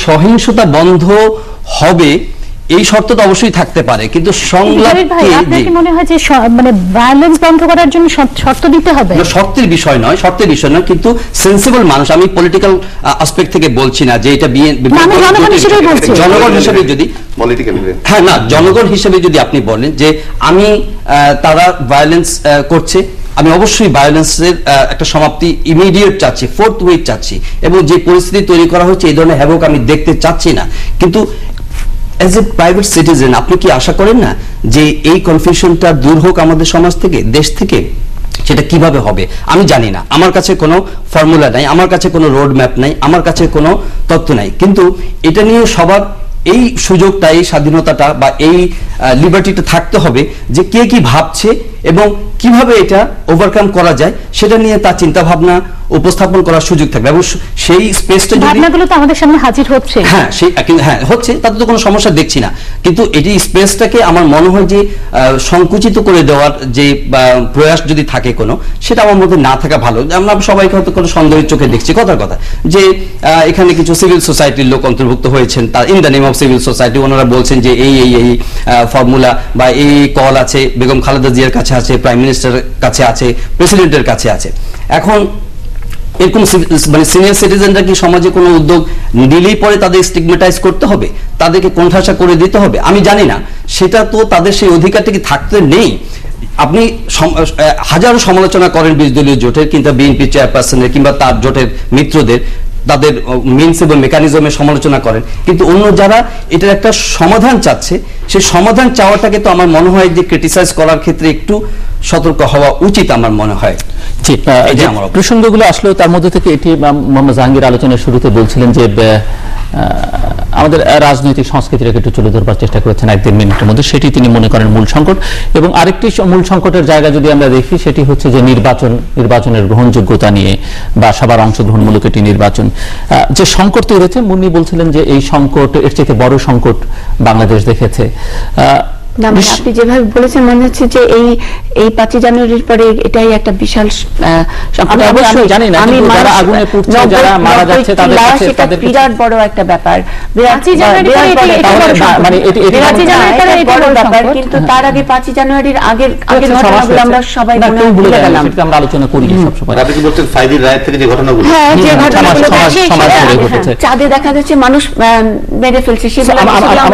সহিংসতা বন্ধ হবে এই শর্ত তো অবশ্যই থাকতে পারে, কিন্তু আপনার কি মনে হয় যে মানে ভায়োলেন্স বন্ধ করার জন্য শর্ত দিতে হবে? শর্তের বিষয় নয়, কিন্তু সেন্সিবল মানুষ, আমি পলিটিক্যাল অ্যাসপেক্ট থেকে বলছি না যে এটা জনগণ হিসেবে যদি হ্যাঁ না জনগণ হিসেবে যদি আপনি বলেন যে তারা ভায়োলেন্স করছে, আমি অবশ্যই ভায়োলেন্সের একটা সমাপ্তি ইমিডিয়েট চাচ্ছি, ফোর্থ ওয়েভ চাচ্ছি, এবং যে পরিস্থিতি তৈরি করা হচ্ছে এই ধরনের হ্যাভক আমি দেখতে চাচ্ছি না। কিন্তু অ্যাজ এ প্রাইভেট সিটিজেন আপনি কি আশা করেন না যে এই কনফিউশনটা দূর হোক আমাদের সমাজ থেকে, দেশ থেকে? সেটা কিভাবে হবে আমি জানি না, আমার কাছে কোনো ফর্মুলা নাই, আমার কাছে কোনো রোড ম্যাপ নাই, আমার কাছে কোনো তথ্য নাই, কিন্তু এটা নিয়ে সবার এই সুযোগটা, এই স্বাধীনতাটা বা এই লিবার্টিটা থাকতে হবে যে কে কি ভাবছে এবং কিভাবে এটা ওভারকাম করা যায় সেটা নিয়ে তার চিন্তা ভাবনা উপস্থাপন করার সুযোগ থাকবে, এবং সেই স্পেসটা যদি ভাবনাগুলো তো আমাদের সামনে হাজির হচ্ছে, হ্যাঁ হচ্ছে, তাতে তো কোনো সমস্যা দেখছি না, কিন্তু এটি স্পেসটাকে আমার মনে হয় যে সংকুচিত করে দেওয়ার যে প্রয়াস যদি থাকে কোনো, সেটা আমার মধ্যে না থাকা ভালো। আমরা সবাইকে হয়তো কোনো সন্দেহের চোখে দেখছি, কথার কথা যে এখানে কিছু সিভিল সোসাইটির লোক অন্তর্ভুক্ত হয়েছেন, তার in the name of civil society ওনারা বলছেন যে এই ফর্মুলা বা এই কল আছে, বেগম খালেদা জিয়ার কাছে আছে, প্রাইম মিনিস্টারের কাছে আছে, প্রেসিডেন্টের কাছে আছে। এখন এরকম মানে সিনিয়র সিটিজেনরা কি সমাজে কোনো উদ্যোগ নিলেই পরে তাদের স্টিগমেটাইজ করতে হবে, তাদেরকে কোণঠাসা করে দিতে হবে? আমি জানি না, সেটা তো তাদের সেই অধিকারটা কি থাকতে নেই? আপনি হাজারো সমালোচনা করেন 20 দলীয় জোটের, কিন্তু বিএনপি চেয়ারপারসনের কিংবা তার জোটের মিত্রদের, তাদের মিনস এবং মেকানিজমের সমালোচনা করেন, কিন্তু অন্য যারা এটার একটা সমাধান চাচ্ছে, সেই সমাধান চাওয়াটাকে তো আমার মনে হয় যে ক্রিটিসাইজ করার ক্ষেত্রে একটু সতর্ক হওয়া উচিত আমার মনে হয়। প্রসঙ্গগুলো আসলেও তার মধ্যে থেকে এটি মোহাম্মদ জাহাঙ্গীর আলোচনার শুরুতে বলছিলেন যে আমাদের রাজনৈতিক সংস্কৃতিটাকে একটু তুলে ধরবার চেষ্টা করেছেন 1-1.5 মিনিটের মধ্যে, সেটি তিনি মনে করেন মূল সংকট। এবং আরেকটি মূল সংকটের জায়গা যদি আমরা দেখি সেটি হচ্ছে যে নির্বাচনের গ্রহণযোগ্যতা নিয়ে বা সবার অংশগ্রহণমূলক একটি নির্বাচন যে সংকট তৈরি হয়েছে। মুন্নি বলছিলেন যে এই সংকট এর চেয়ে বড় সংকট বাংলাদেশ দেখেছে। আপনি যেভাবে বলেছেন মনে হচ্ছে যে এই 5 জানুয়ারির পরে এটাই একটা বিশাল আমি অবশ্যই জানি না, যারা আগুনে পুড়ছে, যারা মারা যাচ্ছে তাদের কাছে তাদের বিরাট বড় একটা ব্যাপার, কিন্তু তার আগে 5 জানুয়ারির আগের ঘটনাগুলো আমরা সবাই ভুলে গেলাম, সেটা আমরা আলোচনা করি সব সময়। আপনি কি বলছেন ফাইদির রায়ের থেকে যে ঘটনাগুলো, হ্যাঁ যে ঘটনাগুলো ঘটেছে, চাঁদে দেখা যাচ্ছে মানুষ মেরে ফেলছে, সেগুলো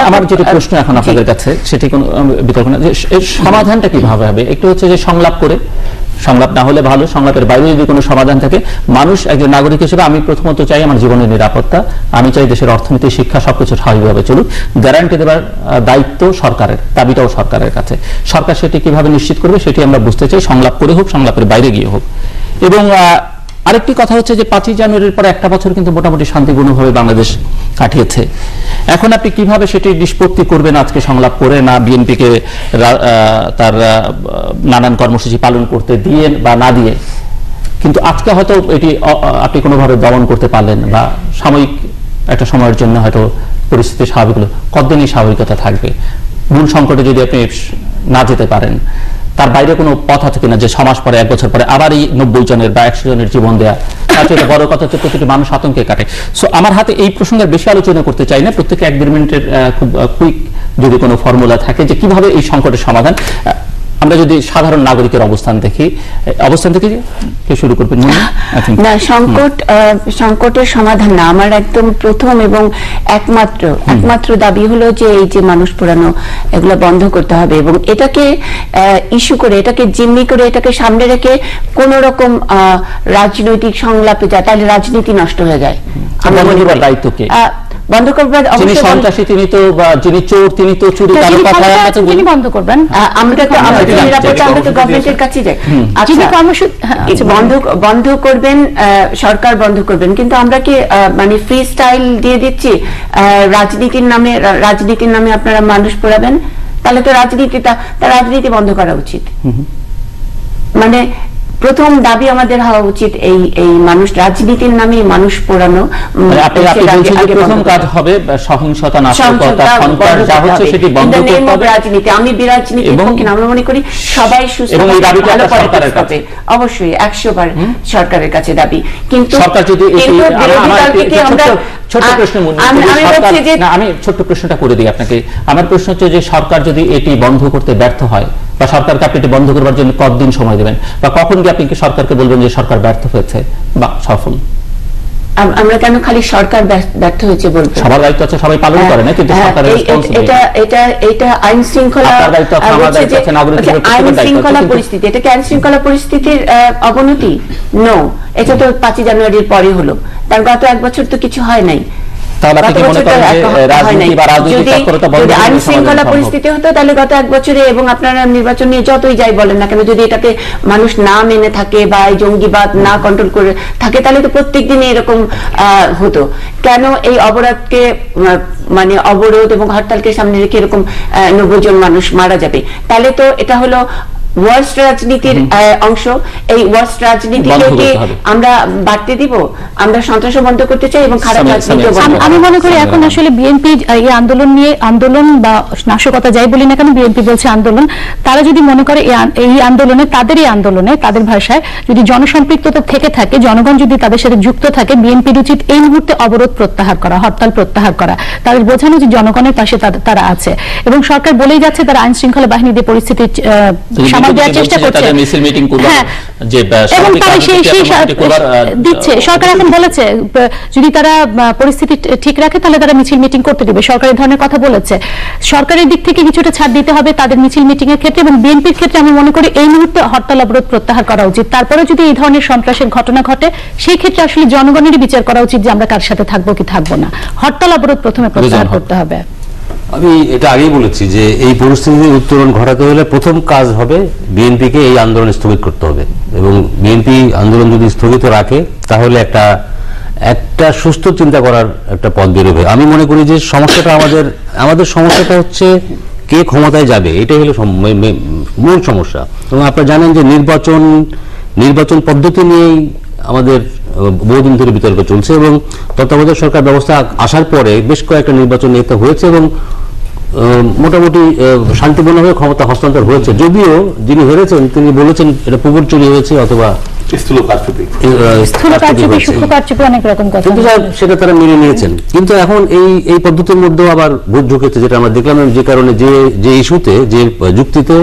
আমার যেটা প্রশ্ন এখন আপনাদের কাছে সেটি কোনো বিতর্ক না, যে এর সমাধানটা কিভাবে হবে? একটু হচ্ছে যে সংলাপ না হলে ভালো, সংলাপের বাইরে যদি কোনো সমাধান থাকে, মানুষ একজন নাগরিক হিসেবে আমি প্রথমত চাই আমার জীবনের নিরাপত্তা, আমি চাই দেশের অর্থনীতি, শিক্ষা সবকিছু স্বাভাবিকভাবে চলুক, গ্যারান্টি দেওয়ার দায়িত্ব সরকারের, দাবিটাও সরকারের কাছে। সরকার সেটি কিভাবে নিশ্চিত করবে সেটি আমরা বুঝতে চাই, সংলাপ করে হোক, সংলাপের বাইরে গিয়ে হোক। এবং আরেকটি কথা হচ্ছে যে 5 জানুয়ারির পরে একটা বছর কিন্তু মোটামুটি শান্তিপূর্ণভাবে বাংলাদেশ কাটিয়েছে। এখন আপনি কিভাবে সেটি নিষ্পত্তি করবেন আজকে সংলাপ করে, না বিএনপিকে তার নানান কর্মসূচি পালন করতে দিয়ে বা না দিয়ে, কিন্তু আজকে হয়তো এটি আপনি কোনোভাবে দমন করতে পারলেন বা সাময়িক একটা সময়ের জন্য হয়তো পরিস্থিতি স্বাভাবিক হলো, কতদিনই স্বাভাবিকতা থাকবে? মূল সংকটে যদি আপনি না যেতে পারেন, তার বাইরে কোনো পথ আছে কিনা যে 6 মাস পরে, 1 বছর পরে আবার এই 90 জনের বা 100 জনের জীবন দেয়া? তার চেয়ে বড় কথা হচ্ছে প্রতিটি মানুষ আতঙ্কে কাটে। সো আমার হাতে এই প্রসঙ্গের বেশি আলোচনা করতে চাই না, প্রত্যেকে 1-1.5 মিনিটের খুব কুইক যদি কোনো ফর্মুলা থাকে যে কিভাবে এই সংকটের সমাধান। আমরা যদি সাধারণ নাগরিকের অবস্থান দেখি, কে শুরু করবেন? না, সংকটের সমাধান না, আমার একদম প্রথম এবং একমাত্র দাবি হলো যে এই যে মানুষ পোড়ানো এগুলো বন্ধ করতে হবে, এবং এটাকে ইস্যু করে, এটাকে জিম্মি করে, এটাকে সামনে রেখে কোন রকম রাজনৈতিক সংলাপে যায়, তাহলে রাজনীতি নষ্ট হয়ে যায়। আমরা দায়িত্ব কে বন্ধ করবেন? যিনি সন্ত্রাসী তিনি তো, বা যিনি চোর তিনি তো চুরি, তার কথা তিনি বন্ধ করবেন। আমরা তো নিরাপত্তা আমরা তো গভর্নমেন্টের কাছে যাই। বন্ধ করবেন, সরকার বন্ধ করবেন, কিন্তু আমরা কি মানে ফ্রি স্টাইল দিয়ে দিচ্ছি রাজনীতির নামে আপনারা মানুষ পোড়াবেন? তাহলে তো রাজনীতি বন্ধ করা উচিত। মানে প্রথম দাবি আমাদের হওয়া উচিত এই এই মানুষ রাজনীতির নামে মানুষ পোড়ানো। আপনি বলছেন যে প্রথম কাজ হবে সহিংসতা, নাশকতা, সন্ত্রাস যা হচ্ছে সেটি বন্ধ করতে হবে। রাজনীতি, আমি বিরাজনীতির পক্ষে না, আমরা মনে করি সবাই সুস্থ এবং এই দাবিটা ভালো সরকারের কাছে অবশ্যই 100 বার সরকারের কাছে দাবি। কিন্তু সরকার যদি আমি ছোট্ট প্রশ্নটা করে দিই আপনাকে। আমার প্রশ্ন হচ্ছে যে সরকার যদি এটি বন্ধ করতে ব্যর্থ হয় বা সরকারকে আপনি এটি বন্ধ করবার জন্য কতদিন সময় দেবেন, বা কখন কি আপনি সরকারকে বলবেন যে সরকার ব্যর্থ হয়েছে বা সফল? আমরা কেন খালি সরকার ব্যর্থ হয়েছে বলবো? সবার দায়িত্ব আছে, সবাই পালন করে না, কিন্তু সরকারের এটা আইন শৃঙ্খলা পরিস্থিতি, এটা কি আইন শৃঙ্খলা পরিস্থিতির অবনতি? নো, এটা তো 5 জানুয়ারির পরে হলো, তার গত 1 বছর তো কিছু হয় নাই। আইন শৃঙ্খলা পরিস্থিতি হতো তাহলে গত 1 বছরে, এবং আপনারা নির্বাচন নিয়ে যতই যাই বলেন না কেন, যদি এটাকে মানুষ না মেনে থাকে বা এই জঙ্গিবাদ না কন্ট্রোল করে থাকে তাহলে তো প্রত্যেক দিনই এরকম হতো। কেন এই অবরোধকে মানে অবরোধ এবং হরতালকে সামনে রেখে এরকম 90 জন মানুষ মারা যাবে? তাহলে তো এটা হলো ওয়ার্স্ট রাজনীতির অংশ। এই ওয়ার্স্ট রাজনীতিকে আমরা বাড়তে দিব? আমরা সন্ত্রাস বন্ধ করতে চাই এবং খারাপ রাজনীতি। আমি মনে করি এখন আসলে বিএনপি এই আন্দোলন নিয়ে, আন্দোলন বা নাশকতা যাই বলি না কেন, বিএনপি বলছে আন্দোলন, তারা যদি মনে করে এই আন্দোলনে, তাদের এই আন্দোলনে, তাদের ভাষায় যদি জনসম্পৃক্ততা থেকে থাকে, জনগণ যদি তাদের সাথে যুক্ত থাকে, বিএনপির উচিত এই মুহূর্তে অবরোধ প্রত্যাহার করা, হরতাল প্রত্যাহার করা, তাদের বোঝানো যে জনগণের পাশে তারা আছে। এবং সরকার বলেই যাচ্ছে তারা আইন শৃঙ্খলা বাহিনী দিয়ে পরিস্থিতি চেষ্টা করছে, দিচ্ছে। সরকার এখন বলেছে যদি তারা পরিস্থিতি ঠিক রাখে তাহলে তারা মিছিল মিটিং করতে দিবে, সরকার এই ধরনের কথা বলেছে। সরকারের দিক থেকে কিছুটা ছাড় দিতে হবে তাদের মিছিল মিটিং এর ক্ষেত্রে, এবং বিএনপির ক্ষেত্রে আমি মনে করি এই মুহূর্তে হরতাল অবরোধ প্রত্যাহার করা উচিত। তারপরে যদি এই ধরনের সন্ত্রাসের ঘটনা ঘটে সেই ক্ষেত্রে আসলে জনগণেরই বিচার করা উচিত যে আমরা কার সাথে থাকবো কি থাকবো না। হরতাল অবরোধ প্রথমে প্রত্যাহার করতে হবে। আমি এটা আগেই বলেছি যে এই পরিস্থিতির উত্তরণ ঘটাতে হলে প্রথম কাজ হবে বিএনপিকে এই আন্দোলন স্থগিত করতে হবে, এবং বিএনপি আন্দোলন যদি স্থগিত রাখে তাহলে একটা সুস্থ চিন্তা করার একটা পথ বেরোবে। আমি মনে করি যে সমস্যাটা আমাদের সমস্যাটা হচ্ছে কে ক্ষমতায় যাবে, এটাই হলো মূল সমস্যা। এবং আপনারা জানেন যে নির্বাচন পদ্ধতি নিয়েই আমাদের বহুদিন ধরে বিতর্ক চলছে, এবং তত্ত্বাবধায়ক সরকার ব্যবস্থা আসার পরে বেশ কয়েকটা নির্বাচন নিতে হয়েছে এবং মোটামুটি শান্তিপূর্ণভাবে ক্ষমতা হস্তান্তর হয়েছে। যদিও যিনি হেরেছেন তিনি বলেছেন এটা পুকুর চুরি হয়েছে অথবা সেটা তারা মেনে নিয়েছেন। কিন্তু এখন এই পদ্ধতির মধ্যেও আবার ভোট ঢুকেছে, যেটা আমরা দেখলাম, যে কারণে যে ইস্যুতে, যে যুক্তিতে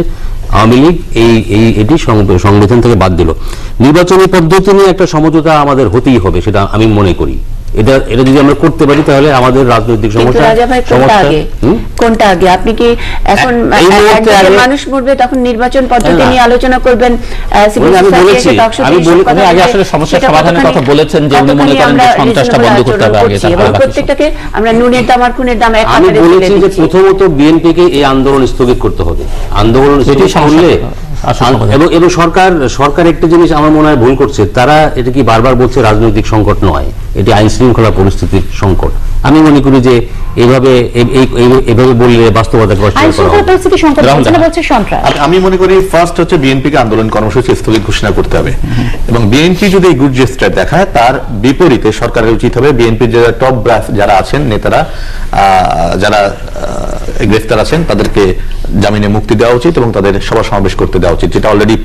আওয়ামী লীগ এটি সংবিধান থেকে বাদ দিল। নির্বাচনী পদ্ধতি নিয়ে একটা সমঝোতা আমাদের হতেই হবে, সেটা আমি মনে করি। এটা যদি আমরা করতে পারি তাহলে আমাদের রাজনৈতিক সমস্যা কোনটা আগে? আপনি কি এখন মানুষ মরবে তখন নির্বাচন পদ্ধতি নিয়ে আলোচনা করবেন? সমস্যার সমাধানের কথা বলেছেন যে উনি মনে করেন যে সন্ত্রাসটা বন্ধ করতে হবে আগে, প্রত্যেকটাকে আমরা নুনের দাম আর খুনের দাম আমি বলেছি যে প্রথমত বিএনপিকে এই আন্দোলন স্থগিত করতে হবে। আন্দোলন করলে এবং সরকার একটা জিনিস আমার মনে হয় ভুল করছে, তারা এটা কি বারবার বলছে রাজনৈতিক সংকট নয়, এটি আইন শৃঙ্খলা পরিস্থিতির সংকট। আমি মনে করি যে এভাবে বললে বাস্তবতা আমি মনে করি ফার্স্ট হচ্ছে বিএনপিকে আন্দোলন কর্মসূচি স্থগিত ঘোষণা করতে হবে, এবং বিএনপি যদি এই গুড জেস্টার দেখায় তার বিপরীতে সরকারের উচিত হবে বিএনপির যারা টপ ব্রাস যারা আছেন, নেতারা যারা গ্রেফতার আছেন, তাদেরকে জামিনে মুক্তি দেওয়া উচিত এবং তাদের সভা সমাবেশ করতে দেওয়া উচিত, যেটা অলরেডি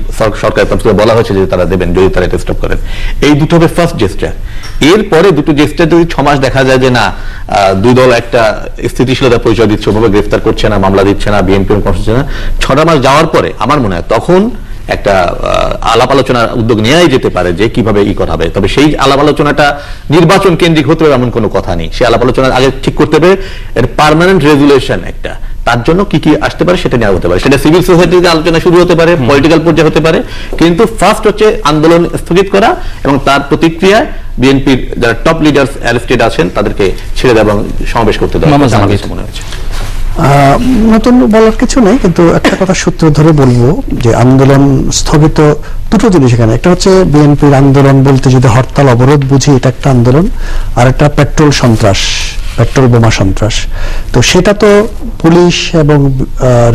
সরকারের তরফ থেকে বলা হয়েছে যে তারা দেবেন যদি তারা এটা স্টপ করেন। এই দুটো হবে ফার্স্ট জেস্টার। এরপরে দুটো জেস্টার যদি 6 মাস দেখা যায় যে না দুই দল একটা স্থিতিশীলতা পরিচয় দিচ্ছে, ওভাবে গ্রেফতার করছে না, মামলা দিচ্ছে না, বিএনপি করছে না, 6টা মাস যাওয়ার পরে আমার মনে হয় তখন একটা আলাপ আলোচনার উদ্যোগ নেওয়াই যেতে পারে যে কিভাবে করা হবে। তবে সেই আলাপ আলোচনাটা নির্বাচন কেন্দ্রিক হতে হবে এমন কোনো কথা নেই। সেই আলাপ আলোচনার আগে ঠিক করতে হবে এর পার্মানেন্ট রেজুলেশন একটা, তার জন্য কি কি আসতে পারে সেটা নেওয়া হতে পারে। সেটা সিভিল সোসাইটিতে আলোচনা শুরু হতে পারে, পলিটিক্যাল পর্যায়ে হতে পারে, কিন্তু ফার্স্ট হচ্ছে আন্দোলন স্থগিত করা এবং তার প্রতিক্রিয়ায় বিএনপির যারা টপ লিডার্স অ্যারেস্টেড আছেন তাদেরকে ছেড়ে দেওয়া এবং সমাবেশ করতে দেওয়া মনে হচ্ছে। নতুন বলার কিছু নেই, কিন্তু একটা কথা সূত্র ধরে বলবো যে আন্দোলন স্থগিত দুটো জিনিস এখানে। একটা হচ্ছে বিএনপির আন্দোলন বলতে যদি হরতাল অবরোধ বুঝি এটা একটা আন্দোলন, আর একটা পেট্রোল সন্ত্রাস পেট্রোল বোমা সন্ত্রাস। তো সেটা তো পুলিশ এবং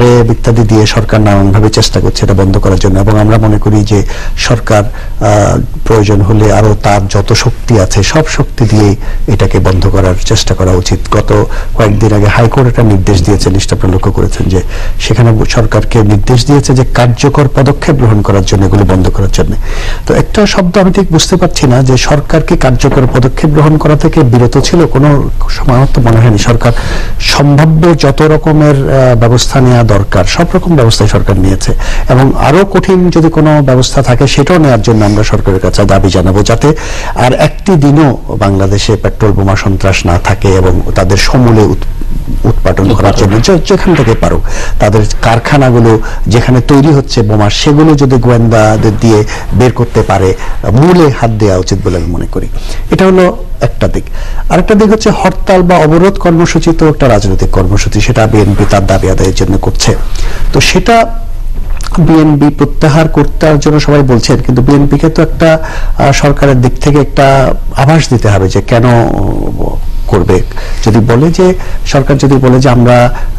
র্যাব ইত্যাদি দিয়ে সরকার নানানভাবে চেষ্টা করছে এটা বন্ধ করার জন্য, এবং আমরা মনে করি যে সরকার প্রয়োজন হলে আরো তার যত শক্তি আছে সব শক্তি দিয়ে এটাকে বন্ধ করার চেষ্টা করা উচিত। গত কয়েকদিন আগে হাইকোর্ট একটা নির্দেশ দিয়েছে, নিশ্চয়ই আপনারা লক্ষ্য করেছেন, যে সেখানে সরকারকে নির্দেশ দিয়েছে যে কার্যকর পদক্ষেপ গ্রহণ করার জন্য, এগুলো বন্ধ করার জন্য। তো একটা শব্দ আমি ঠিক বুঝতে পারছি না যে সরকারকে কার্যকর পদক্ষেপ গ্রহণ করা থেকে বিরত ছিল, কোনো সময় তো মনে হয়নি। সরকার সম্ভাব্য যত রকমের ব্যবস্থা নেওয়া দরকার সব রকম ব্যবস্থাই সরকার নিয়েছে, এবং আরো কঠিন যদি কোনো ব্যবস্থা থাকে সেটাও নেওয়ার জন্য আমরা সরকারের কাছে দাবি জানাবো, যাতে আর একটি দিনও বাংলাদেশে পেট্রোল বোমা সন্ত্রাস না থাকে, এবং তাদের সমূলে উৎপাদন করার জন্য যেখান থেকে পারো তাদের কারখানাগুলো যেখানে তৈরি হচ্ছে বোমা সেগুলো যদি গোয়েন্দাদের দিয়ে বের করতে পারে, মূলে হাত দেওয়া উচিত বলে আমি মনে করি। এটা হলো একটা দিক। আরেকটা দিক হচ্ছে হরতাল বা অবরোধ কর্মসূচি তো একটা রাজনৈতিক কর্মসূচি, সেটা বিএনপি তার দাবি আদায়ের জন্য করছে। তো সেটা বিএনপি প্রত্যাহার করতে জন্য সবাই বলছেন, কিন্তু বিএনপিকে তো একটা সরকারের দিক থেকে একটা আভাস দিতে হবে যে কেন করবে। যদি বলে যে সরকার যদি বলে যে আমরা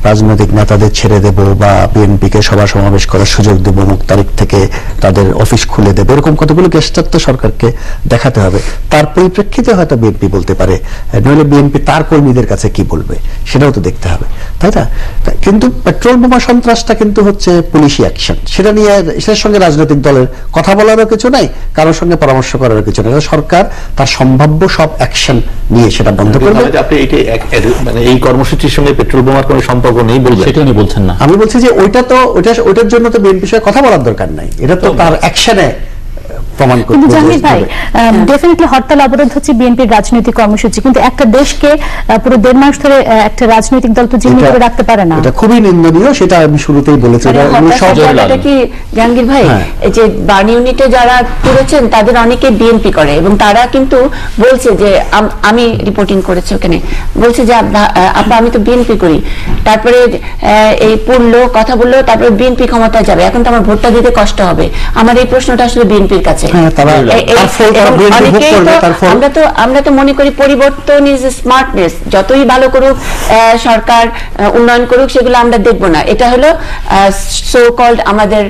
রাজনৈতিক নেতাদের ছেড়ে দেব বা বিএনপিকে সভা সমাবেশ করার সুযোগ দেব, অমুক তারিখ থেকে তাদের অফিস খুলে দেবে, এরকম কতগুলো গেস্টার তো সরকারকে দেখাতে হবে। তার পরিপ্রেক্ষিতে হয়তো বিএনপি বলতে পারে, নইলে বিএনপি তার কর্মীদের কাছে কি বলবে সেটাও তো দেখতে হবে, তাই না? কিন্তু পেট্রোল বোমা সন্ত্রাসটা কিন্তু হচ্ছে পুলিশি অ্যাকশন, সেটা নিয়ে সেটার সঙ্গে রাজনৈতিক দলের কথা বলারও কিছু নাই, কারোর সঙ্গে পরামর্শ করারও কিছু নাই। সরকার তার সম্ভাব্য সব অ্যাকশন নিয়ে সেটা বন্ধ করবে। আপনি মানে এই কর্মসূচির সঙ্গে পেট্রোল বোমার কোনো সম্পর্ক নেই বলবেন? সেটা উনি বলছেন না। আমি বলছি যে ওইটার জন্য তো বিএনপির সঙ্গে কথা বলার দরকার নাই, এটা তো তার অ্যাকশনে প্রমাণ করতে হবে। জাহিদ ভাই, ডেফিনেটলি হরতাল অবরোধ হচ্ছে বিএনপির রাজনৈতিক কর্মসূচি, কিন্তু একটা দেশকে পুরো 1.5 মাস ধরে একটা রাজনৈতিক দল তো জিম্মি করে রাখতে পারে না। এটা খুবই নিন্দনীয়, সেটা আমি শুরুতেই বলেছি। এটা কি জাহাঙ্গীর ভাই, এই যে বার্ন ইউনিটে যারা করেছেন তাদের অনেকে বিএনপি করে, এবং তারা কিন্তু বলছে যে আমি রিপোর্টিং করেছি ওখানে, বলছে যে আপা আমি তো বিএনপি করি, তারপরে এই পড়লো কথা বললো, তারপরে বিএনপি ক্ষমতায় যাবে, এখন তো আমার ভোটটা দিতে কষ্ট হবে। আমার এই প্রশ্নটা আসলে বিএনপির কাছে। আমরা তো মনে করি পরিবর্তন ইজ স্মার্টনেস, যতই ভালো করুক সরকার, উন্নয়ন করুক, সেগুলো আমরা দেখবো না। এটা হলো সো কল্ড আমাদের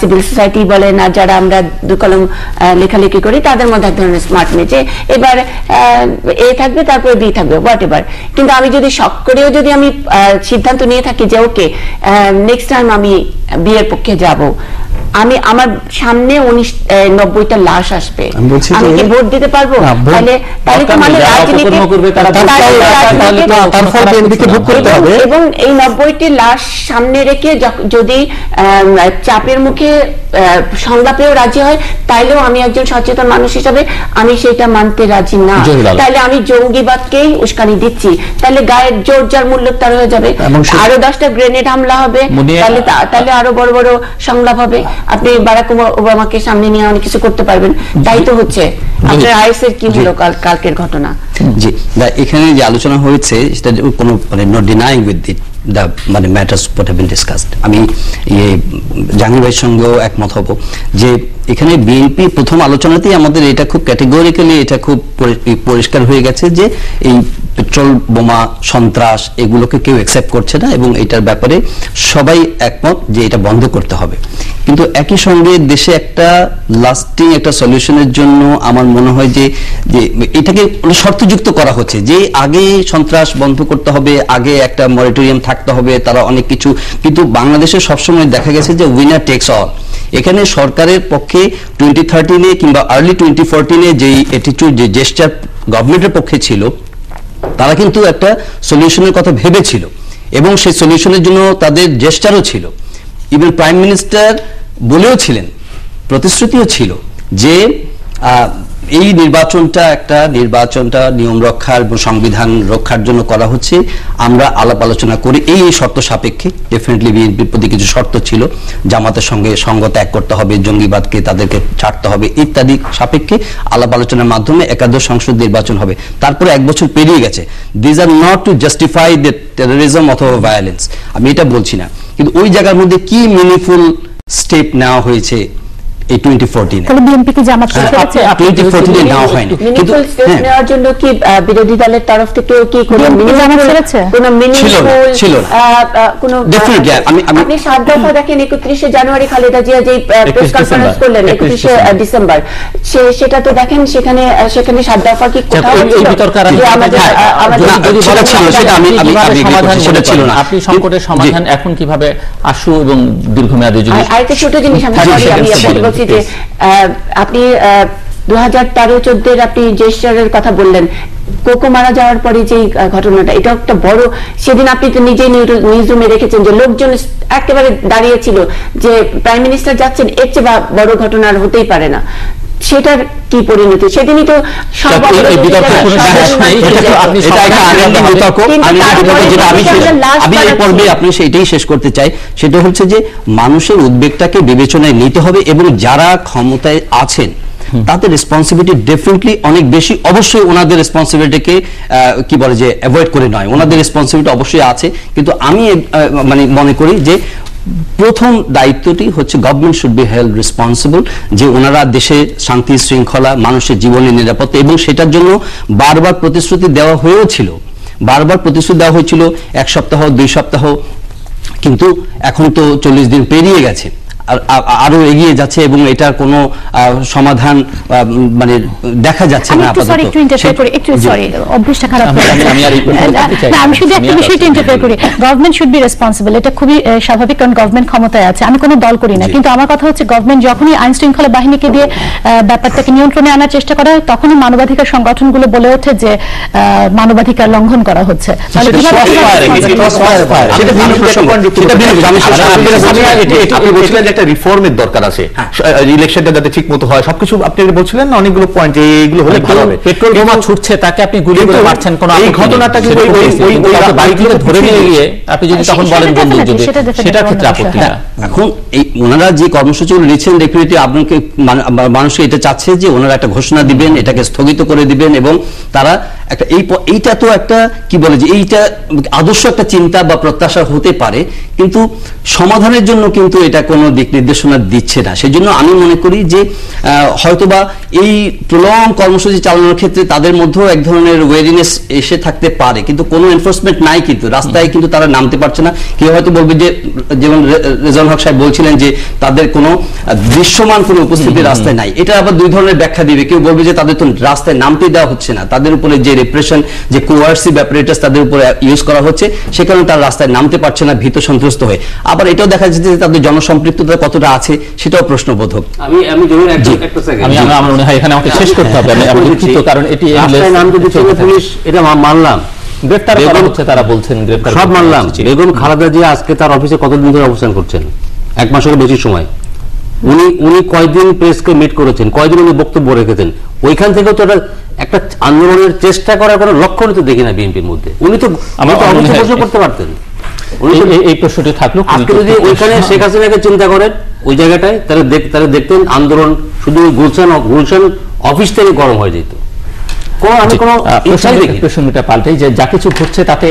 সিভিল সোসাইটি বলেন, আর যারা আমরা দু কলম লেখালেখি করি তাদের মধ্যে এক ধরনের স্মার্টনেস, যে এবার এ থাকবে তারপরে বি থাকবে, হোয়াট এভার। কিন্তু আমি যদি শখ করেও যদি আমি সিদ্ধান্ত নিয়ে থাকি যে ওকে নেক্সট টাইম আমি বিয়ের পক্ষে যাব, আমি আমার সামনে 90টা লাশ আসবে, আমি কি ভোট দিতে পারবো? তাহলে তো মানে এবং এই 90টি লাশ সামনে রেখে যদি চাপের মুখে সংলাপেও রাজি হয়, তাইলেও আমি একজন সচেতন মানুষ হিসাবে আমি সেটা মানতে রাজি না। তাহলে আমি জঙ্গিবাদকেই উস্কানি দিচ্ছি, তাহলে গায়ের জোর যার মূল্য তার হয়ে যাবে, আরো 10টা গ্রেনেড হামলা হবে, তাহলে আরো বড় বড় সংলাপ হবে। আপনি বারাক ওবামাকে সামনে নিয়ে অনেক কিছু করতে পারবেন, তাই তো হচ্ছে। আপনার আইএস এর কি হলো কালকের ঘটনা? জি, এখানে যে আলোচনা হয়েছে সেটা কোনো মানে নট ডিনাইং উইথ দ্য মানে matters what have been discussed. আমি জাহাঙ্গীর ভাইয়ের সঙ্গেও একমত হব যে এখানে বিএনপি প্রথম আলোচনাতেই আমাদের এটা খুব ক্যাটেগরিক্যালি এটা খুব পরিষ্কার হয়ে গেছে যে এই পেট্রোল বোমা সন্ত্রাস এগুলোকে কেউ অ্যাকসেপ্ট করছে না, এবং এটার ব্যাপারে সবাই একমত যে এটা বন্ধ করতে হবে। কিন্তু একই সঙ্গে দেশে একটা লাস্টিং একটা সলিউশনের জন্য আমার মনে হয় যে এটাকে শর্তযুক্ত করা হচ্ছে যে আগে সন্ত্রাস বন্ধ করতে হবে, আগে একটা মরিটোরিয়াম থাকতে হবে, তারা অনেক কিছু। কিন্তু বাংলাদেশে সবসময় দেখা গেছে যে উইনার টেকস অল। এখানে সরকারের পক্ষে 2013 কিংবা আর্লি 2014 যে অ্যাটিটিউড, যে জেস্টার গভর্নমেন্টের পক্ষে ছিল, তারা কিন্তু একটা সলিউশনের কথা ভেবেছিল, এবং সেই সলিউশনের জন্য তাদের জেস্টারও ছিল। ইভেন প্রাইম মিনিস্টার বলেও ছিলেন, প্রতিশ্রুতিও ছিল যে এই নির্বাচনটা নিয়ম রক্ষার এবং সংবিধান রক্ষার জন্য করা হচ্ছে, আমরা আলাপ আলোচনা করি এই শর্ত সাপেক্ষে। ডেফিনেটলি বিএনপির প্রতি কিছু শর্ত ছিল, জামাতের সঙ্গে সঙ্গ ত্যাগ করতে হবে, জঙ্গিবাদকে তাদেরকে ছাড়তে হবে ইত্যাদি সাপেক্ষে আলাপ আলোচনার মাধ্যমে একাদশ সংসদ নির্বাচন হবে। তারপরে 1 বছর পেরিয়ে গেছে। This are not to justify the terrorism অথবা ভায়োলেন্স, আমি এটা বলছি না, কিন্তু ওই জায়গার মধ্যে কি মিনিংফুল স্টেপ নেওয়া হয়েছে এই 2014 তাহলে বিএনপি কি জামাত ছেড়েছে? 2014 নেওয়া হয়নি, কিন্তু মিনিমাল স্টেপ নেওয়ার জন্য কি বিরোধী দলের তরফ থেকে কি কোনো জামাত ছেড়েছে? কোনো ছিল না। কোনো Definitely, আপনি 7 দফা দেখেন, 31শে জানুয়ারি খালেদা জিয়া যে প্রেস কনফারেন্স করলেন 31শে ডিসেম্বর, সেটা তো দেখেন সেখানে 7 দফা কি কোথাও এই বিতর্ক আর যে আমাদের সেটা ছিল, সেটা আমি সেটা ছিল না। আপনি সংকটের সমাধান এখন কিভাবে আশু এবং দীর্ঘমেয়াদী যদি আরেকটা ছোট জিনিস আমি আপনাকে বলছি যে আপনি 2013-14 আপনি জেস্টারের কথা বললেন, কোকো মারা যাওয়ার পরে যে ঘটনাটা, এটা একটা বড়, সেদিন আপনি তো নিজেই নিউজ রুমে রেখেছেন যে লোকজন একেবারে দাঁড়িয়েছিল যে প্রাইম মিনিস্টার যাচ্ছেন, এর চেয়ে বড় ঘটনা আর হতেই পারে না। সেটার কি পরিণতি? সেদিনই তো সব আমি এই পর্বে আপনি সেটাই শেষ করতে চাই, সেটা হচ্ছে যে মানুষের উদ্বেগটাকে বিবেচনায় নিতে হবে এবং যারা ক্ষমতায় আছেন তাদের রেসপন্সিবিলিটি ডেফিনেটলি অনেক বেশি। অবশ্যই ওনাদের রেসপন্সিবিলিটিকে কি বলে যে অ্যাভয়েড করে নয়, ওনাদের রেসপন্সিবিলিটি অবশ্যই আছে, কিন্তু আমি মানে মনে করি যে প্রথম দায়িত্বটি হচ্ছে government should be held responsible, যে ওনারা দেশে শান্তি শৃঙ্খলা, মানুষের জীবনের নিরাপত্তা, এবং সেটার জন্য বারবার প্রতিশ্রুতি দেওয়া হয়েছিল, বারবার প্রতিশ্রুতি দেওয়া হয়েছিল 1 সপ্তাহ 2 সপ্তাহ, কিন্তু এখন তো 40 দিন পেরিয়ে গেছে, আরো এগিয়ে যাচ্ছে এবং এটার কোনো সমাধান মানে দেখা যাচ্ছে না আপাতত। আমি শুধু একটা বিষয়টা ইন্টারফেয়ার করি, গভর্নমেন্ট শুড বি রেসপন্সিবল, এটা খুবই স্বাভাবিক, কারণ গভর্নমেন্ট ক্ষমতায় আছে, আমি কোনো দল করি না, কিন্তু আমার কথা হচ্ছে গভর্নমেন্ট যখনই আইন শৃঙ্খলা বাহিনীকে দিয়ে ব্যাপারটাকে নিয়ন্ত্রণে আনার চেষ্টা করা হয়, তখনই মানবাধিকার সংগঠনগুলো বলে ওঠে যে মানবাধিকার লঙ্ঘন করা হচ্ছে। একটা রিফর্মের দরকার আছে, ইলেকশনটা যাতে ঠিক মতো হয়, সবকিছু আপনি বলছিলেন না অনেকগুলো পয়েন্ট, এইগুলো হলে ভালো হবে। পেট্রোল বোমা ছুটছে, তাকে আপনি গুলি করে মারছেন, কোন এই ঘটনাটা কিন্তু ওই বাইক থেকে ধরে নিয়ে গিয়ে আপনি যদি তখন বলেন বন্ধু, যদি সেটার ক্ষেত্রে আপত্তি না। এখন এই ওনারা যে কর্মসূচিগুলো নিচ্ছেন, ডেফিনেটলি আপনাকে মানুষ এটা চাচ্ছে যে ওনারা একটা ঘোষণা দিবেন, এটাকে স্থগিত করে দিবেন, এবং তারা একটা এইটা তো একটা কি বলে যে এইটা আদর্শ একটা চিন্তা বা প্রত্যাশা হতে পারে, কিন্তু সমাধানের জন্য কিন্তু এটা কোনো দিক নির্দেশনা দিচ্ছে না। সেজন্য আমি মনে করি যে হয়তোবা এই প্রলং কর্মসূচি চালানোর ক্ষেত্রে তাদের মধ্যেও এক ধরনের ওয়েরিনেস এসে থাকতে পারে, কিন্তু কোনো এনফোর্সমেন্ট নাই, কিন্তু রাস্তায় কিন্তু তারা নামতে পারছে না। কেউ হয়তো বলবে যে, যেমন রেজাউল হক সাহেব বলছিলেন যে তাদের কোনো দৃশ্যমান কোনো উপস্থিতি রাস্তায় নাই, এটা আবার দুই ধরনের ব্যাখ্যা দিবে। কেউ বলবে যে তাদের তো রাস্তায় নামতে দেওয়া হচ্ছে না, তাদের উপরে যে রেপ্রেশন, যে কোয়ার্সিভ অ্যাপারেটাস তাদের উপরে ইউজ করা হচ্ছে, সে কারণে তারা রাস্তায় নামতে পারছে না ভীত সন্ত্রস্ত হয়ে। আবার এটাও দেখা যাচ্ছে যে তাদের জনসম্পৃক্ততা কতটা আছে, সেটাও প্রশ্নবোধক। আমি আমার মনে হয় এখানে আমাকে শেষ করতে হবে, আমি দুঃখিত, কারণ এটি নাম যদি পুলিশ, এটা মানলাম, গ্রেফতার করা হচ্ছে, তারা বলছেন গ্রেফতার, সব মানলাম। বেগম খালেদা জিয়া আজকে তার অফিসে কতদিন ধরে অবস্থান করছেন? 1 মাসেরও বেশি সময়। উনি কয়দিন প্রেসকে মিট করেছেন, কয়দিন উনি বক্তব্য রেখেছেন? ওইখান থেকেও তো একটা আন্দোলনের চেষ্টা করার কোনো লক্ষণ তো দেখি না বিএনপির মধ্যে। উনি তো প্রশ্ন করতে পারতেন, এই প্রশ্নটি থাকলো। আজকে যদি ওইখানে শেখ হাসিনাকে চিন্তা করেন ওই জায়গাটায়, তাহলে দেখতেন আন্দোলন শুধু গুলশান অফিস থেকে গরম হয়ে যেত। প্রসঙ্গটা পাল্টাই যে যা কিছু ঘটছে তাতে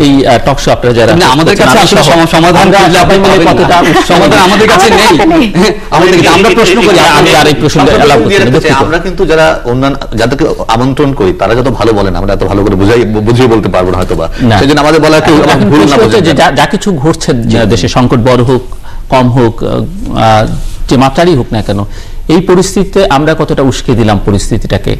এই টকশো আপনারা যারা আমাদের কাছে আসলে সমাধান আমাদের কাছে নেই, আমরা প্রশ্ন করি। আমি আর এই প্রসঙ্গে আমরা কিন্তু যারা অন্যান্য যাদেরকে আমন্ত্রণ করি তারা যত ভালো বলেন, আমরা এত ভালো করে বুঝিয়ে বলতে পারবো না হয়তো বা, সেজন্য আমাদের বলা যা কিছু ঘটছে দেশে, সংকট বড় হোক কম হোক, যে মাত্রারই হোক না কেন, এই পরিস্থিতিতে আমরা কতটা উস্কে দিলাম পরিস্থিতিটাকে,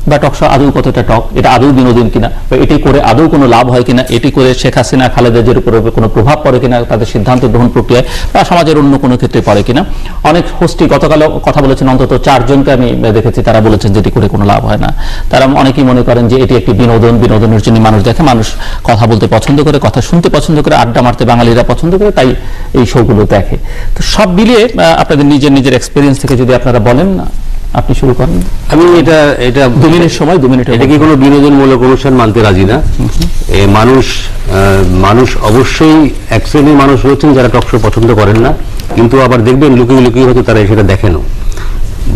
বা টকশো আদৌ কতটা টক, এটা আদৌ বিনোদন কিনা, বা এটি করে আদৌ কোনো লাভ হয় কিনা, এটি করে শেখ হাসিনা খালেদা জিয়ার উপরে কোনো প্রভাব পড়ে কিনা তাদের সিদ্ধান্ত গ্রহণ প্রক্রিয়ায়, বা সমাজের অন্য কোনো ক্ষেত্রে পড়ে কিনা। অনেক হোস্টই গতকাল কথা বলেছেন, অন্তত 4 জনকে আমি দেখেছি, তারা বলেছেন যে এটি করে কোনো লাভ হয় না। তারা অনেকেই মনে করেন যে এটি একটি বিনোদনের জন্য মানুষ দেখে, মানুষ কথা বলতে পছন্দ করে, কথা শুনতে পছন্দ করে, আড্ডা মারতে বাঙালিরা পছন্দ করে, তাই এই শোগুলো দেখে। তো সব মিলিয়ে আপনাদের নিজের এক্সপিরিয়েন্স থেকে যদি আপনারা বলেন, না আপনি শুরু করেন। আমি এটা 2 মিনিট সময়, 2 মিনিট। এটা কি কোনো বিনোদনমূলক অনুষ্ঠান মানতে রাজি না। মানুষ অবশ্যই এক শ্রেণীর মানুষ রয়েছেন যারা টক শো পছন্দ করেন না, কিন্তু আবার দেখবেন লুকিয়ে লুকিয়ে হয়তো তারা সেটা দেখেনও।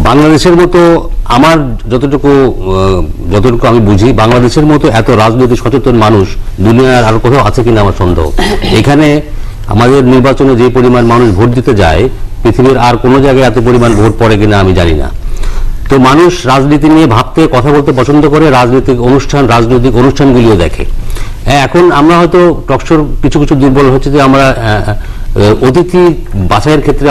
বাংলাদেশের মতো আমার যতটুকু আমি বুঝি, বাংলাদেশের মতো এত রাজনৈতিক সচেতন মানুষ দুনিয়ার আর কোথাও আছে কিনা আমার সন্দেহ। এখানে আমাদের নির্বাচনে যে পরিমাণ মানুষ ভোট দিতে যায়, পৃথিবীর আর কোনো জায়গায় এত পরিমাণ ভোট পড়ে কিনা আমি জানি না। তো মানুষ রাজনীতি নিয়ে ভাবতে, কথা বলতে পছন্দ করে, রাজনৈতিক অনুষ্ঠানগুলিও দেখে। এখন আমরা হয়তো টকশোর কিছু কিছু দুর্বল হচ্ছে যে আমরা অতিথি বাছাইয়ের ক্ষেত্রে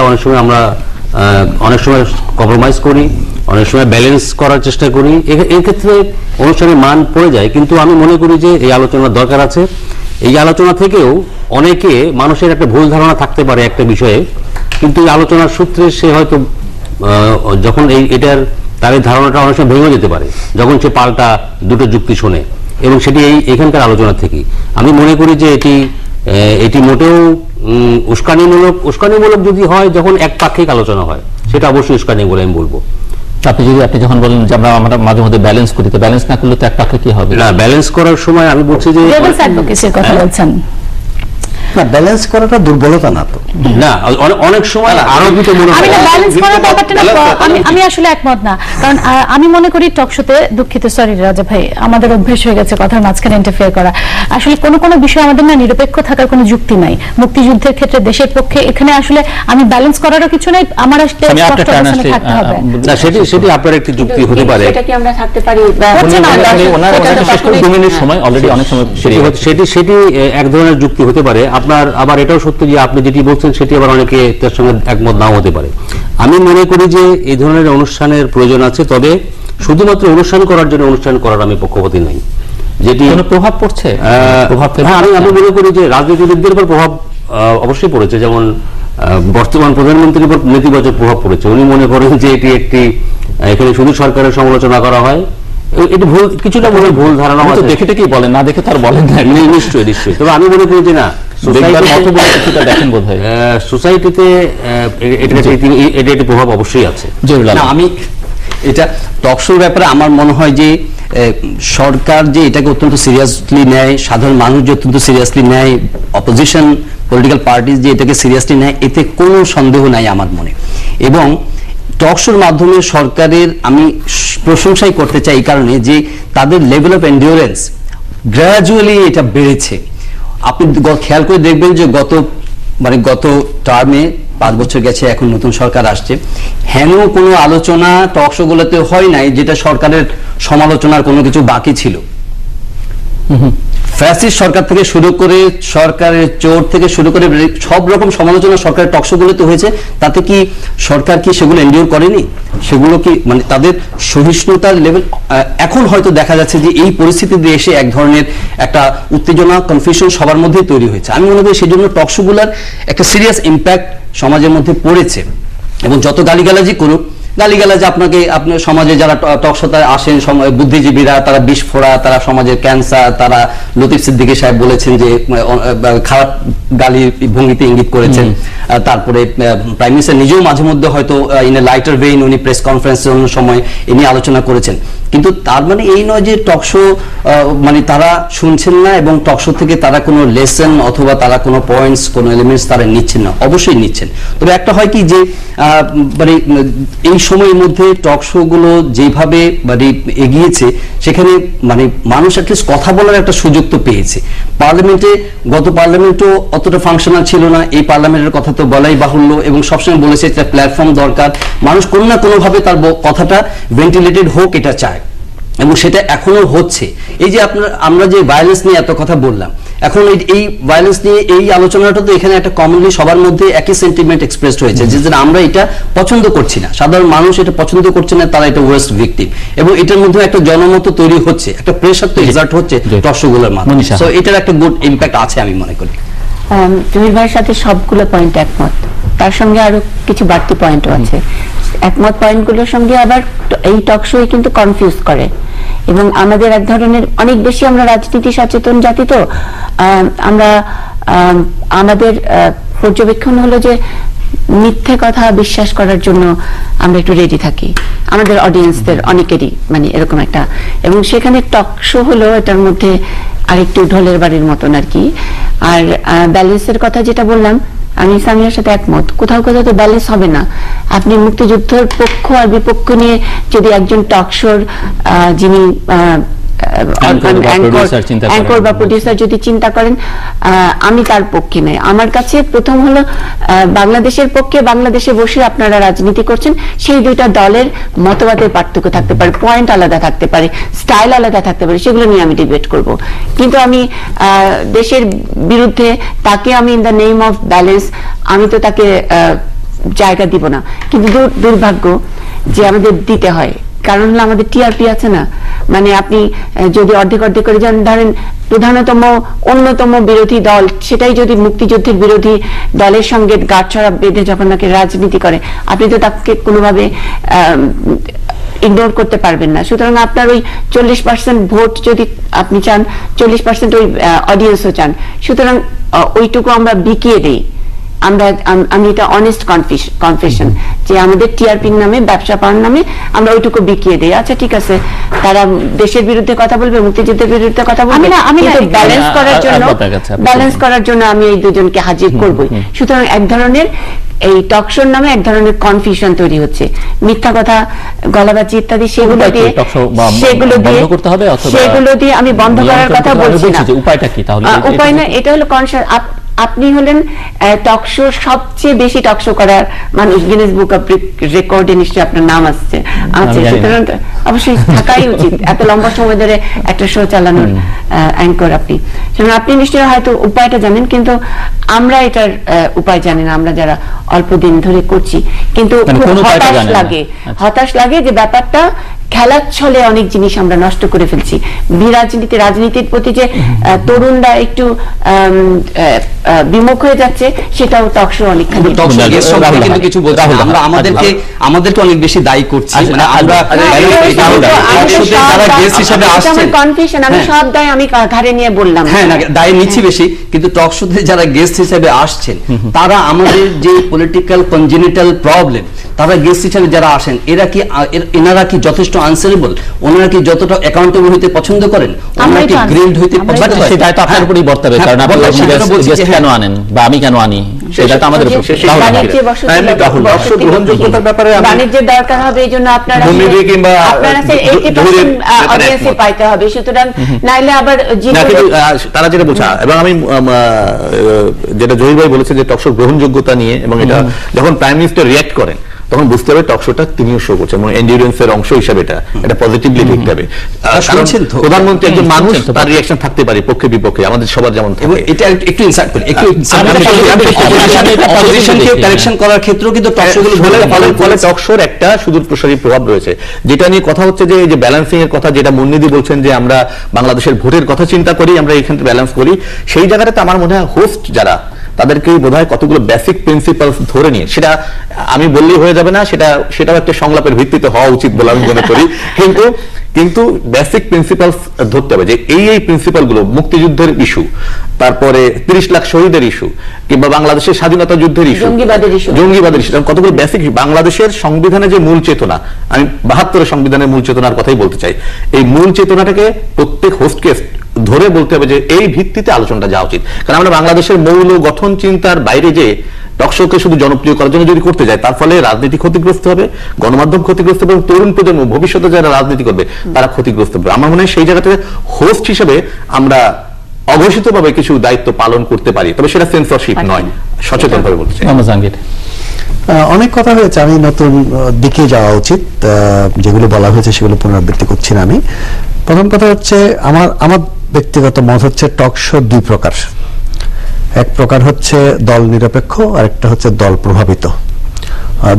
অনেক সময় কম্প্রোমাইজ করি, অনেক সময় ব্যালেন্স করার চেষ্টা করি, এই ক্ষেত্রে অনুষ্ঠানের মান পড়ে যায়। কিন্তু আমি মনে করি যে এই আলোচনার দরকার আছে। এই আলোচনা থেকেও অনেকে মানুষের একটা ভুল ধারণা থাকতে পারে একটা বিষয়ে, কিন্তু এই আলোচনার সূত্রে সে হয়তো যখন তার এই ধারণাটা অনেক সময় ভেঙে যেতে পারে যখন সে পাল্টা দুটো যুক্তি শোনে, এবং সেটি এখানকার আলোচনা থেকে। আমি মনে করি যে এটি মোটেও উস্কানিমূলক যদি হয়, যখন একপাক্ষিক আলোচনা হয়, সেটা অবশ্যই উস্কানি বলে আমি বলবো। আপনি যখন বলেন যে আমরা মাঝে মধ্যে ব্যালেন্স করি, তো ব্যালেন্স না করলে তো এক পাক্ষে কি হবে? না, ব্যালেন্স করার সময় আমি বলছি যে কথা বলছেন না, ব্যালেন্স করাটা দুর্বলতা না তো। না, অনেক সময় আরোপিত মনে হয় ব্যালেন্স করার ব্যাপারটা না, আমি আসলে একমত না। কারণ আমি মনে করি টকশোতে, দুঃখিত, সরি রাজা ভাই, আমাদের অভ্যেস হয়ে গেছে কথার মাঝখানে ইন্টারফেয়ার করা। আসলে কোনো বিষয় আমাদের না নিরপেক্ষ থাকার কোনো যুক্তি নাই। মুক্তিযুদ্ধের ক্ষেত্রে দেশের পক্ষে এখানে আসলে আমি ব্যালেন্স করারও কিছু নাই, আমার আসলে স্পষ্ট অবস্থানে থাকতে হবে। না, সেটি আপনার একটি যুক্তি হতে পারে। সেটা কি আমরা থাকতে পারি? সেটি এক ধরনের যুক্তি হতে পারে। আপনার আবার এটাও সত্য যে আপনি যেটি বলছেন সেটি আবার অনেকে তার সঙ্গে একমত নাও হতে পারে। আমি মনে করি যে এই ধরনের অনুষ্ঠানের প্রয়োজন আছে, তবে শুধুমাত্র অনুষ্ঠান করার জন্য অনুষ্ঠান করার আমি পক্ষপাতী নাই। যেটি প্রভাব পড়ছে, আমি মনে করি যে রাজনীতিবিদদের উপর প্রভাব অবশ্যই পড়েছে। যেমন বর্তমান প্রধানমন্ত্রীর উপর নেতিবাচক প্রভাব পড়েছে। উনি মনে করেন যে এখানে শুধু সরকারের সমালোচনা করা হয়, এটি ভুল, কিছুটা ভুল ধারণা আছে। দেখে কি বলেন, না দেখে তার বলেন না। নিশ্চয়ই। তবে আমি মনে করি যে না, সোসাইটিতে এটা একটি প্রভাব অবশ্যই আছে। আমি এটা টকশোর ব্যাপারে আমার মনে হয় যে সরকার যে এটাকে অত্যন্ত সিরিয়াসলি নেয়, সাধারণ মানুষ যে অত্যন্ত সিরিয়াসলি নেয়, অপোজিশন পলিটিক্যাল পার্টি যে এটাকে সিরিয়াসলি নেয়, এতে কোনো সন্দেহ নাই আমার মনে। এবং টকশোর মাধ্যমে সরকারের আমি প্রশংসাই করতে চাই এই কারণে যে তাদের লেভেল অফ এন্ডিওরেন্স গ্র্যাজুয়ালি এটা বেড়েছে। আপনি খেয়াল করে দেখবেন যে গত টার্মে 5 বছর গেছে, এখন নতুন সরকার আসছে, হেন কোনো আলোচনা টকশোগুলোতে হয় নাই যেটা সরকারের সমালোচনার কোনো কিছু বাকি ছিল। ফ্যাসিস্ট সরকার থেকে শুরু করে, সরকারের চোর থেকে শুরু করে সব রকম সমালোচনা সরকারের টকশোগুলোতে হয়েছে। তাতে কি সরকার কি সেগুলো এন্ডিওর করেনি? সেগুলো কি তাদের সহিষ্ণুতার লেভেল এখন হয়তো দেখা যাচ্ছে যে এই পরিস্থিতিতে এসে এক ধরনের একটা উত্তেজনা, কনফিউশন সবার মধ্যেই তৈরি হয়েছে। আমি মনে করি সেই জন্য টকশোগুলার একটা সিরিয়াস ইম্প্যাক্ট সমাজের মধ্যে পড়েছে। এবং যত গালিগালাজি করুক, গালিগালাজ আপনার সমাজে যারা টকশোতে আসেন, বুদ্ধিজীবীরা, তারা বিস্ফোরা, তারা সমাজের ক্যান্সার, তারা লতিফ সিদ্দিকী সাহেব বলেছেন যে খারাপ গালি ভঙ্গিতে ইঙ্গিত করেছেন। তারপরে প্রাইম মিনিস্টার নিজেও মাঝে মধ্যে হয়তো ইন এ লাইটার ভেইন উনি প্রেস কনফারেন্সের অন্য সময় এ নিয়ে আলোচনা করেছেন। কিন্তু তার মানে এই নয় যে টকশো তারা শুনছেন না এবং টকশো থেকে তারা কোনো লেসন অথবা তারা কোনো পয়েন্টস, কোনো এলিমেন্টস তারা নিচ্ছেন না, অবশ্যই নিচ্ছেন। তবে একটা হয় কি যে এই সময়ের মধ্যে টকশোগুলো যেভাবে এগিয়েছে, সেখানে মানুষ অ্যাটলিস্ট কথা বলার একটা সুযোগ তো পেয়েছে। গত পার্লামেন্টও অতটা ফাংশনাল ছিল না, এই পার্লামেন্টের কথা তো বলাই বাহুল্য, এবং সবসময় বলেছে একটা প্ল্যাটফর্ম দরকার, মানুষ কোনো না কোনো ভাবে তার কথাটা ভেন্টিলেটেড হোক এটা চায়, এবং সেটা এখনো হচ্ছে। এই যে আমরা যে ভায়োলেন্স নিয়ে এত কথা বললাম, এখন এই ভায়োলেন্স নিয়ে এই আলোচনাটা তো এখানে একটা কমনলি সবার মধ্যে একই সেন্টিমেন্ট এক্সপ্রেসড হয়েছে যে আমরা এটা পছন্দ করছি না, সাধারণ মানুষ এটা পছন্দ করছে না, তারা এটা ওয়ার্স্ট ভিকটিম, এবং এটার মধ্যে একটা জনমত তৈরি হচ্ছে, একটা প্রেশার তো এক্সার্ট হচ্ছে টকশোগুলোর মাধ্যমে। সো এটার একটা গুড ইম্প্যাক্ট আছে আমি মনে করি। জহির ভাইয়ের সাথে সবগুলো পয়েন্ট একমত, তার সঙ্গে আরো কিছু বাড়তি পয়েন্টও আছে। একমত পয়েন্টগুলোর সঙ্গে আবার এই টকশোই কিন্তু কনফিউজ করে, এবং আমাদের এক ধরনের অনেক বেশি আমরা রাজনীতি সচেতন জাতি, তো আমরা আমাদের পর্যবেক্ষণ হলো যে মিথ্যে কথা বিশ্বাস করার জন্য আমরা একটু রেডি থাকি, আমাদের অডিয়েন্সদের অনেকেরই এরকম একটা, এবং সেখানে টকশো হলো এটার মধ্যে আরেকটু ঢোলের বাড়ির মতন আর কি। আর ব্যালেন্সের কথা যেটা বললাম, আমি সামিয়ার সাথে একমত, কোথাও কোথাও তো ব্যালেন্স হবে না। আপনি মুক্তিযুদ্ধের পক্ষ আর বিপক্ষ নিয়ে যদি একজন টকশোর যিনি অ্যাঙ্কর বা প্রডিউসার যদি চিন্তা করেন, আমি তার পক্ষে নই। আমার কাছে প্রথম হলো বাংলাদেশের পক্ষে বাংলাদেশে বসে আপনারা রাজনীতি করছেন, সেই দুইটা দলের মতবাদের পার্থক্য থাকতে পারে, পয়েন্ট আলাদা থাকতে পারে, স্টাইল আলাদা থাকতে পারে, সেগুলো নিয়ে আমি ডিবেট করব। কিন্তু আমি দেশের বিরুদ্ধে তাকে আমি in the name of balance আমি তো তাকে জায়গা দিব না। কিন্তু দুর্ভাগ্য যে আমাদের দিতে হয়, কারণ হলো আমাদের টিআরপি আছে না। মানে আপনি যদি অর্ধেক অর্ধেক করে যান, ধরেন প্রধানতম অন্যতম বিরোধী দল সেটাই যদি মুক্তিযুদ্ধের বিরোধী দলের সঙ্গে গাঁটছড়া বেঁধে যখন নাকি রাজনীতি করে, আপনি তো তাকে কোনোভাবে ইগনোর করতে পারবেন না। সুতরাং আপনার ওই 40% ভোট যদি আপনি চান, 40% ওই অডিয়েন্সও চান, সুতরাং ওইটুকু আমরা বিকিয়ে দিই। আমি এটা অনেস্ট কনফেশন যে আমাদের টিআরপির নামে, ব্যবসা পাওয়ার নামে আমরা ওইটুকু বিকিয়ে দিই। আচ্ছা ঠিক আছে, তারা দেশের বিরুদ্ধে কথা বলবে, মুক্তিযুদ্ধের বিরুদ্ধে কথা বলবে, ব্যালেন্স করার জন্য আমি এই দুজনকে হাজির করবই। সুতরাং এক ধরনের এই টকশোর নামে এক ধরনের কনফিউশন তৈরি হচ্ছে, মিথ্যা কথা, গলাবাজি ইত্যাদি, সেগুলো দিয়ে আমি বন্ধ করার কথা বলছি না। উপায়টা কি তাহলে? উপায় না, এটা হলো কনসাস। আপনি হলেন টকশো সবচেয়ে বেশি টকশো করার মানুষ, গিনেস বুক অফ রেকর্ডে নিশ্চয়ই আপনার নাম আসছে। সুতরাং অবশ্যই থাকাই উচিত এত লম্বা সময় ধরে একটা শো চালানোর অ্যাঙ্কর আপনি। আপনি নিশ্চয়ই হয়তো উপায়টা জানেন, কিন্তু আমরা এটার উপায় জানি না, আমরা যারা অল্প দিন ধরে করছি। কিন্তু হতাশ লাগে যে ব্যাপারটা খেলার ছলে অনেক জিনিস আমরা নষ্ট করে ফেলছি। রাজনীতির প্রতি যে তরুণরা একটু বিমুখ হয়ে যাচ্ছে, সেটাও টকশো অনেকখানি। কিন্তু কিছু বলছি না, আমরা আমাদেরকে অনেক বেশি দায়ী করছি। মানে আমরা কনফিউশন, আমি সব দায় আমি ঘাড়ে নিয়ে বললাম। হ্যাঁ, না দায় নিচ্ছি বেশি, কিন্তু টক শোতে যারা গেস্ট হিসেবে আসছেন তারা আমাদের যে পলিটিক্যাল কনজেনিটাল প্রবলেম, তারা গেস্ট হিসেবে যারা আসেন এনারা কি যথেষ্ট আনসারেবল? ওনারা কি যতটা অ্যাকাউন্টেবল হইতে পছন্দ করেন? ওনারা কি গ্রিলড হইতে পছন্দ করেন? সেটা তো আপনার উপরই বর্তাবে, কারণ আপনি গেস্ট কেন আনেন বা আমি কেন আনি, সেটা তো আমাদের উপর। গ্রহণযোগ্যতার ব্যাপারে বাণিজ্যের দরকার হবে, এই জন্য আপনারা 80% অডিয়েন্সে পাইতে হবে। সুতরাং নাইলে আবার তারা যেটা বোঝা, এবং আমি যেটা জহির ভাই বলেছে যে টকশোর গ্রহণযোগ্যতা নিয়ে, এবং এটা যখন প্রাইম মিনিস্টার রিঅ্যাক্ট করেন তখন বুঝতে হবে টকশোটা তিনিও শো করছেন, এবং এন্ডিউরেন্সের অংশ হিসাবে এটা পজিটিভলি দেখতে হবে। প্রধানমন্ত্রী একজন মানুষ, তার রিঅ্যাকশন থাকতে পারে পক্ষে বিপক্ষে, আমাদের সবার যেমন থাকে। এটা একটু ইনসাইট করি, অপোজিশনকে কারেকশন করার ক্ষেত্রেও কিন্তু টকশোগুলো ফলে টকশোর একটা সুদূর প্রসারী প্রভাব রয়েছে। যেটা নিয়ে কথা হচ্ছে যে ব্যালেন্সিং এর কথা, যেটা মুন্নিদি বলছেন যে আমরা বাংলাদেশের ভোটের কথা চিন্তা করি, আমরা এখানে ব্যালেন্স করি, সেই জায়গাটাতে আমার মনে হয় হোস্ট যারা, তাদেরকেই বোধহয় কতগুলো বেসিক প্রিন্সিপালস ধরে নিয়ে, সেটা আমি বললেই হয়ে যাবে না, সেটাও একটা সংলাপের ভিত্তিতে হওয়া উচিত বলে আমি মনে করি। কিন্তু বেসিক প্রিন্সিপালস ধরতে হবে যে এই প্রিন্সিপাল গুলো, মুক্তিযুদ্ধের ইস্যু, তারপরে 30 লাখ শহীদের ইস্যু, কিংবা বাংলাদেশের স্বাধীনতা যুদ্ধের ইস্যু, জঙ্গিবাদের ইস্যু, কতগুলো বেসিক বাংলাদেশের সংবিধানের যে মূল চেতনা, আমি 72 সংবিধানের মূল চেতনার কথাই বলতে চাই, এই মূল চেতনাটাকে প্রত্যেক হোস্টকে ধরে বলতে হবে যে এই ভিত্তিতে আলোচনাটা যাওয়া উচিত। কারণ আমরা বাংলাদেশের মৌল গঠন চিন্তার বাইরে যে টকশোকে শুধু জনপ্রিয় করার জন্য যদি করতে যায়, তার ফলে রাজনীতি ক্ষতিগ্রস্ত হবে, গণমাধ্যম ক্ষতিগ্রস্ত হবে, তরুণ প্রজন্ম ভবিষ্যতে যারা রাজনীতি করবে তারা ক্ষতিগ্রস্ত হবে। আমার মনে হয় সেই জায়গাতে হোস্ট হিসেবে আমরা অঘোষিতভাবে কিছু দায়িত্ব পালন করতে পারি, তবে সেটা সেন্সরশিপ নয়, সচেতনভাবে বলতে চাই। অনেক কথা হয়েছে, আমি নতুন দিকে যাওয়া উচিত, যেগুলো বলা হয়েছে সেগুলো পুনরাবৃত্তি করছি না। আমি প্রথম কথা হচ্ছে, আমার ব্যক্তিগত মত হচ্ছে টকশো দুই প্রকার। এক প্রকার হচ্ছে দল নিরপেক্ষ, আর একটা হচ্ছে দল প্রভাবিত।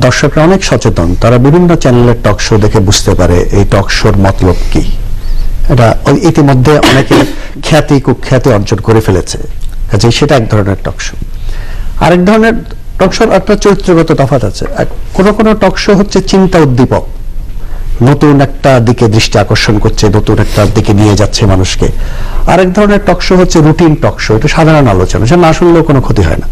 দর্শকরা অনেক সচেতন, তারা বিভিন্ন চ্যানেলের টকশো দেখে বুঝতে পারে এই টকশোর মতলব কি। এটা ইতিমধ্যে অনেকে খ্যাতি কুখ্যাতি অর্জন করে ফেলেছে, কাজে সেটা এক ধরনের টকশো। আরেক ধরনের টকশোর একটা চরিত্রগত তফাৎ আছে। কোন কোন টকশো হচ্ছে চিন্তা উদ্দীপক, নতুন একটা দিকে দৃষ্টি আকর্ষণ করছে, নতুন একটা দিকে নিয়ে যাচ্ছে মানুষকে। আরেক ধরনের টকশো হচ্ছে রুটিন টকশো, এটা সাধারণ আলোচনা, সেটা না শুনলেও কোনো ক্ষতি হয় না।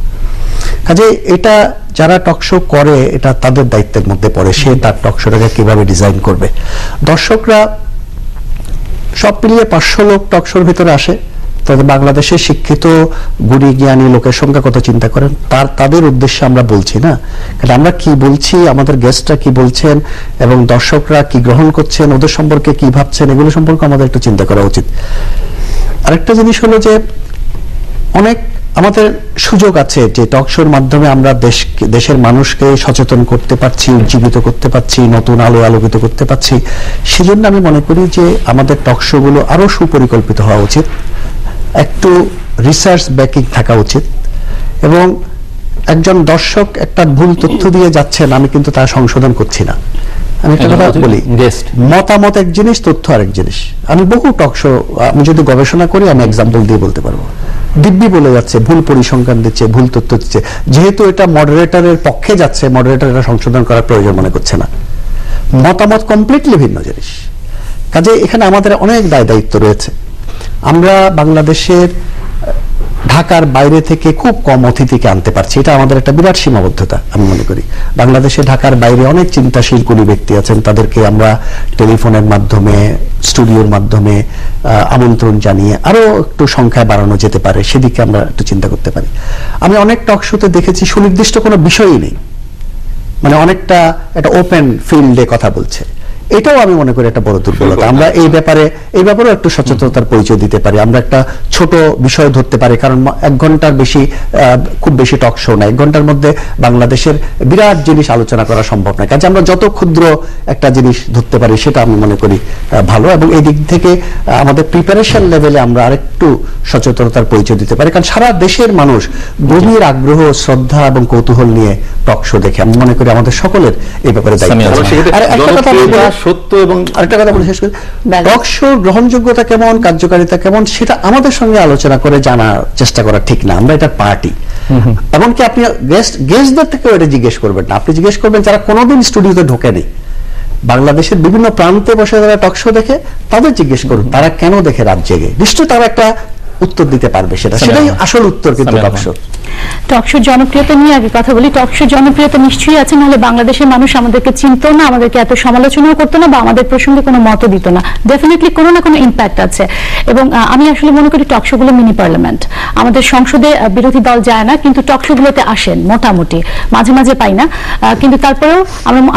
কাজে এটা যারা টকশো করে, এটা তাদের দায়িত্বের মধ্যে পড়ে, সে তার টকশোটাকে কিভাবে ডিজাইন করবে। দর্শকরা সব মিলিয়ে 500 লোক টকশোর ভিতরে আসে, তাদের বাংলাদেশের শিক্ষিত গুণী জ্ঞানী লোকের সংখ্যা কত চিন্তা করেন, তাদের উদ্দেশ্যে আমরা বলছি না, কারণ আমরা কি বলছি, আমাদের গেস্টরা কি বলছেন এবং দর্শকরা কি গ্রহণ করছেন, ওদের সম্পর্কে কি ভাবছেন, এগুলো সম্পর্কে আমাদের একটু চিন্তা করা উচিত। আরেকটা জিনিস হলো যে অনেক আমাদের সুযোগ আছে যে টক শোর মাধ্যমে আমরা দেশের মানুষকে সচেতন করতে পারছি, উজ্জীবিত করতে পারছি, নতুন আলো আলোকিত করতে পারছি। সেজন্য আমি মনে করি যে আমাদের টক শো গুলো আরো সুপরিকল্পিত হওয়া উচিত, একটু রিসার্চ ব্যাকিং থাকা উচিত, এবং একজন দর্শক একটা ভুল তথ্য দিয়ে যাচ্ছেন, আমি কিন্তু তা সংশোধন করছি না। আমি একটা কথা বলি, মতামত এক জিনিস, তথ্য আরেক জিনিস। আমি বহু টক শো, আমি যদি গবেষণা করি আমি এক্সাম্পল দিয়ে বলতে পারবো, দিব্যি বলে যাচ্ছে, ভুল পরিসংখ্যান দিচ্ছে, ভুল তথ্য দিচ্ছে, যেহেতু এটা মডারেটরের পক্ষে যাচ্ছে, মডারেটর এটা সংশোধন করার প্রয়োজন মনে করছে না। মতামত কমপ্লিটলি ভিন্ন জিনিস। কাজে এখানে আমাদের অনেক দায়িত্ব রয়েছে। আমরা বাংলাদেশের ঢাকার বাইরে থেকে খুব কম অতিথিকে আনতে পারছি, এটা আমাদের একটা বিরাট সীমাবদ্ধতা আমি মনে করি। বাংলাদেশে ঢাকার বাইরে অনেক চিন্তাশীল কোন ব্যক্তি আছেন, তাদেরকে আমরা টেলিফোনের মাধ্যমে, স্টুডিওর মাধ্যমে আমন্ত্রণ জানিয়ে আরো একটু সংখ্যা বাড়ানো যেতে পারে, সেদিকে আমরা একটু চিন্তা করতে পারি। আমি অনেক টক শোতে দেখেছি সুনির্দিষ্ট কোনো বিষয়ই নেই, মানে অনেকটা একটা ওপেন ফিল্ডে কথা বলছে। এটাও আমি মনে করি একটা বড় দুর্বলতা। আমরা এই ব্যাপারেও একটু সচেতনতার পরিচয় দিতে পারি। আমরা একটা ছোট বিষয় ধরতে পারি, কারণ 1 ঘন্টার বেশি খুব বেশি টক শো না, 1 ঘন্টার মধ্যে বাংলাদেশের বিরাট জিনিস আলোচনা করা সম্ভব নয়। কাজে আমরা যত ক্ষুদ্র একটা জিনিস ধরতে পারি সেটা আমি মনে করি ভালো, এবং এই দিক থেকে আমাদের প্রিপারেশন লেভেলে আমরা আরেকটু সচেতনতার পরিচয় দিতে পারি, কারণ সারা দেশের মানুষ গভীর আগ্রহ, শ্রদ্ধা এবং কৌতূহল নিয়ে টক শো দেখে। আমি মনে করি আমাদের সকলের এই ব্যাপারে দায়িত্ব আছে। আর একটা কথা সত্য এবং আরেকটা কথা বলে শেষ করি, টক শোর গ্রহণযোগ্যতা কেমন, কার্যকারিতা কেমন, সেটা আমাদের সঙ্গে আলোচনা করে জানার চেষ্টা করা ঠিক না। আমরা এটা পার্টি, এমনকি আপনি গেস্টদের থেকেও এটা জিজ্ঞেস করবেন না, আপনি জিজ্ঞেস করবেন যারা কোনোদিন স্টুডিওতে ঢোকেনি, বাংলাদেশের বিভিন্ন প্রান্তে বসে যারা টক শো দেখে তাদের জিজ্ঞেস করুন তারা কেন দেখে রাত জেগে, নিশ্চয়ই তারা একটা উত্তর দিতে পারবে, সেটাই আসল উত্তর। কিন্তু টক শোর জনপ্রিয়তা নিয়ে আগে কথা বলি। টক শোর জনপ্রিয়তা নিশ্চয়ই আছে, নাহলে বাংলাদেশের মানুষ আমাদেরকে চিনতো না, আমাদেরকে এত সমালোচনাও করতো না, বা আমাদের প্রসঙ্গে কোনো মত দিত না। ডেফিনেটলি কোনো না কোনো ইম্প্যাক্ট আছে, এবং আমি আসলে মনে করি টক শো গুলো মিনি পার্লামেন্ট। আমাদের সংসদে বিরোধী দল যায় না, কিন্তু টক শো গুলোতে আসেন মোটামুটি, মাঝে মাঝে পাই না, কিন্তু তারপরেও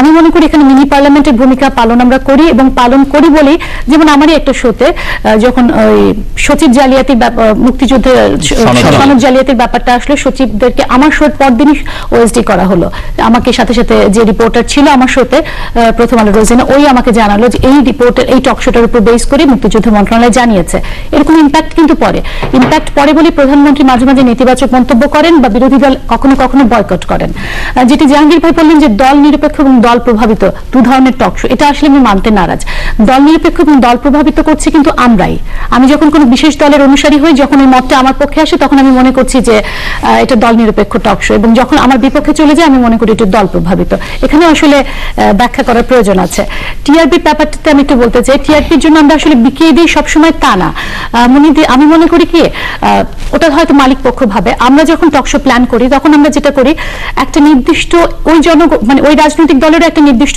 আমি মনে করি এখানে মিনি পার্লামেন্টের ভূমিকা পালন আমরা করি, এবং পালন করি বলেই, যেমন আমারই একটা শোতে যখন ওই সচিব জালিয়াতির মুক্তিযুদ্ধের সনদ জালিয়াতির ব্যাপারটা আসলে, সচিবদেরকে আমার শোর পরদিনই ওএসডি করা হলো। আমাকে সাথে সাথে যে রিপোর্টার ছিল আমার শোতে, প্রথম আলো রোজিনা, ওই আমাকে জানালো যে এই রিপোর্টের, এই টক শোটার উপর বেস করে মুক্তিযুদ্ধ মন্ত্রণালয় জানিয়েছে। এরকম ইম্প্যাক্ট কিন্তু পরে বলে প্রধানমন্ত্রী মাঝে মাঝে নেতিবাচক মন্তব্য করেন, বা বিরোধী দল কখনো কখনো বয়কট করেন। যেটি জাহাঙ্গীর ভাই বললেন যে দল নিরপেক্ষ এবং দল প্রভাবিত 2 ধরনের টক শো, এটা আসলে আমি মানতে নারাজ। দল নিরপেক্ষ এবং দল প্রভাবিত করছে কিন্তু আমরাই। আমি যখন কোনো বিশেষ দলের অনুসারী হই, যখন এই মতটা আমার পক্ষে আসে, তখন আমি মনে করছি যে এটা দল নিরপেক্ষ টক শো, এবং যখন আমার বিপক্ষে চলে যায় আমি মনে করি এটা দল প্রভাবিত। এখানে আসলে ব্যাখ্যা করার প্রয়োজন আছে। টিআরপির ব্যাপারটাতে আমি একটু বলতে চাই, টিআরপির জন্য আমরা আসলে বিকিয়ে দিই সবসময় তা না। আমি মনে করি কি, ওটা হয়তো মালিক পক্ষ ভাবে। আমরা যখন টক শো প্ল্যান করি তখন আমরা যেটা করি, একটা নির্দিষ্ট ওই রাজনৈতিক দলের একটা নির্দিষ্ট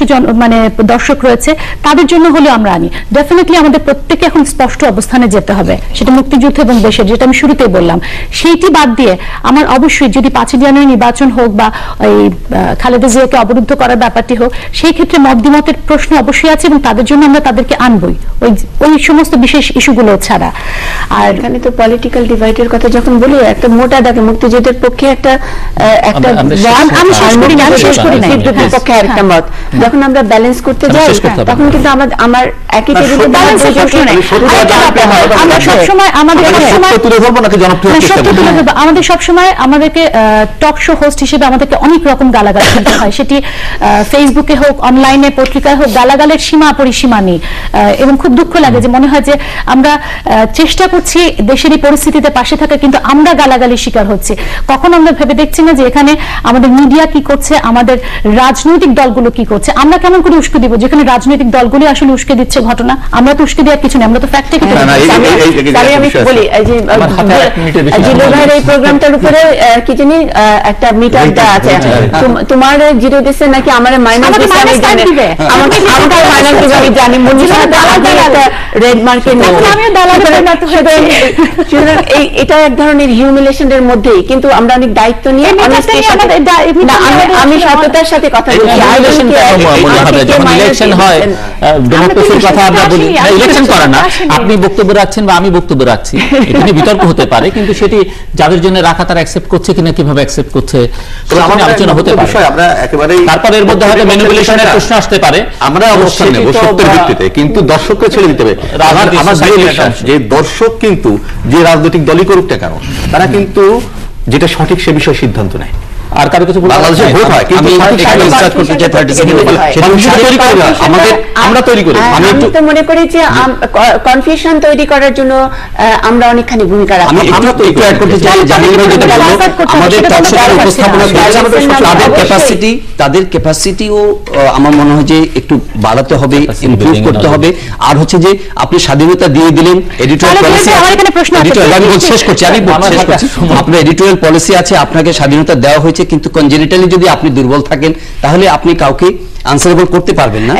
দর্শক রয়েছে, তাদের জন্য হলে আমরা আনি। ডেফিনেটলি আমাদের প্রত্যেকে এখন স্পষ্ট অবস্থানে যেতে হবে, সেটা মুক্তিযুদ্ধ এবং দেশের, যেটা আমি শুরুতেই বললাম। সেইটি বাদ দিয়ে আমার অবশ্যই যদি 5 জানুয়ারি নির্বাচন হোক, বা এই খালেদা জিয়াকে অবরুদ্ধ করার ব্যাপারটি হোক, সেই ক্ষেত্রে মতবিমতের প্রশ্ন অবশ্যই আছে, এবং তাদের জন্য আমরা তাদেরকে আনবই, ওই সমস্ত বিশেষ ইস্যুগুলো ছাড়া। আর এখানে তো পলিটিক্যাল ডিভাইডের কথা যখন বলি, একটা মোটা দাগে মুক্তিযুদ্ধের পক্ষে একটা আমি শেষ করি না, পক্ষে আরেকটা মত, যখন আমরা ব্যালেন্স করতে যাই তখন কিন্তু আমার একই টেবিলে ব্যালেন্স আমাদের সবসময় আমাদেরকে টক শো হোস্ট হিসেবে আমাদেরকে অনেক রকম গালাগাল শুনতে হয়, সেটি ফেসবুকে হোক, অনলাইনে, পত্রিকায় হোক, গালাগালের সীমা পরিসীমা নেই। এবং খুব দুঃখ লাগে যে মনে হয় যে আমরা চেষ্টা করছি দেশের এই পরিস্থিতিতে পাশে থাকা, কিন্তু আমরা গালাগালির শিকার হচ্ছি। কখনো আমরা ভেবে দেখছি না যে এখানে আমাদের মিডিয়া কি করছে, আমাদের রাজনৈতিক দলগুলো কি করছে। আমরা কেমন করে উস্কে দিব, যেখানে রাজনৈতিক দলগুলো আসলে উস্কে দিচ্ছে ঘটনা? আমরা তো উস্কে দেওয়ার কিছু নেই, আমরা তো ফ্যাক্টে। আমি বলি, এই যে আমার হাতে আর 1 মিনিটের বেশি জিলো ভাইয়ের এই প্রোগ্রামটার উপরে কি জানি একটা মিটার দেওয়া আছে, তোমার জিরো দিচ্ছে নাকি আমার মাইনাস দিচ্ছে, আমি জানি আমাকে মাইনাস দিবে আমি জানি, মনীষা একটা রেড মার্কেট আমিও দালালের মত হয়ে এটা এক ধরনের হিউমিলেশনের মধ্যেই, কিন্তু আমরা অনেক দায়িত্ব নিয়ে আমি সততার সাথে কথা বলছি। যখন ইলেকশন হয় ডেমোক্রেসির কথা আমরা বলি, ইলেকশন করে না, আপনি বক্তব্য রাখছেন বা আমি বক্তব্য রাখছি, এখানে বিতর্ক হতে পারে, কিন্তু সেটি যাদের জন্য রাখা তারা অ্যাকসেপ্ট করছে কিনা, কিভাবে অ্যাকসেপ্ট করছে সেখানে আলোচনা হতে পারে। আমরা একেবারেই তারপর এর মধ্যে হয়তো ম্যানিপুলেশনের প্রশ্ন আসতে পারে, আমরা অবস্থান নেব সত্যের ভিত্তিতে, কিন্তু দর্শককে ছেড়ে দিতে হবে। আমার যে দর্শক কিন্তু যে রাজনৈতিক দলই করুক না কেন, তারা কিন্তু যেটা সঠিক সে বিষয়ে সিদ্ধান্ত নেয়। আর কারো কিছু বাংলাদেশে ভোট হয়, কিন্তু আমরা তৈরি করি। আমি তো মনে করি যে কনফিউশন তৈরি করার জন্য আমরা অনেকখানি ভূমিকা রাখি। আমরা তো একটু অ্যাড করতে চাই, জামিল ভাই যেটা বলল, আমাদের দর্শকের উপস্থাপনা তাদের ক্যাপাসিটিও আমার মনে হয় যে একটু বাড়াতে হবে, ইমপ্রুভ করতে হবে। আর হচ্ছে যে আপনি স্বাধীনতা দিয়ে দিলেন, এডিটোরিয়াল পলিসি, আমি শেষ করছি, আপনার এডিটোরিয়াল পলিসি আছে, আপনাকে স্বাধীনতা দেওয়া হয়েছে, কিন্তু কনজেনিটালি যদি আপনি দুর্বল থাকেন তাহলে আপনি কাউকে আনসারেবল করতে পারবেন না।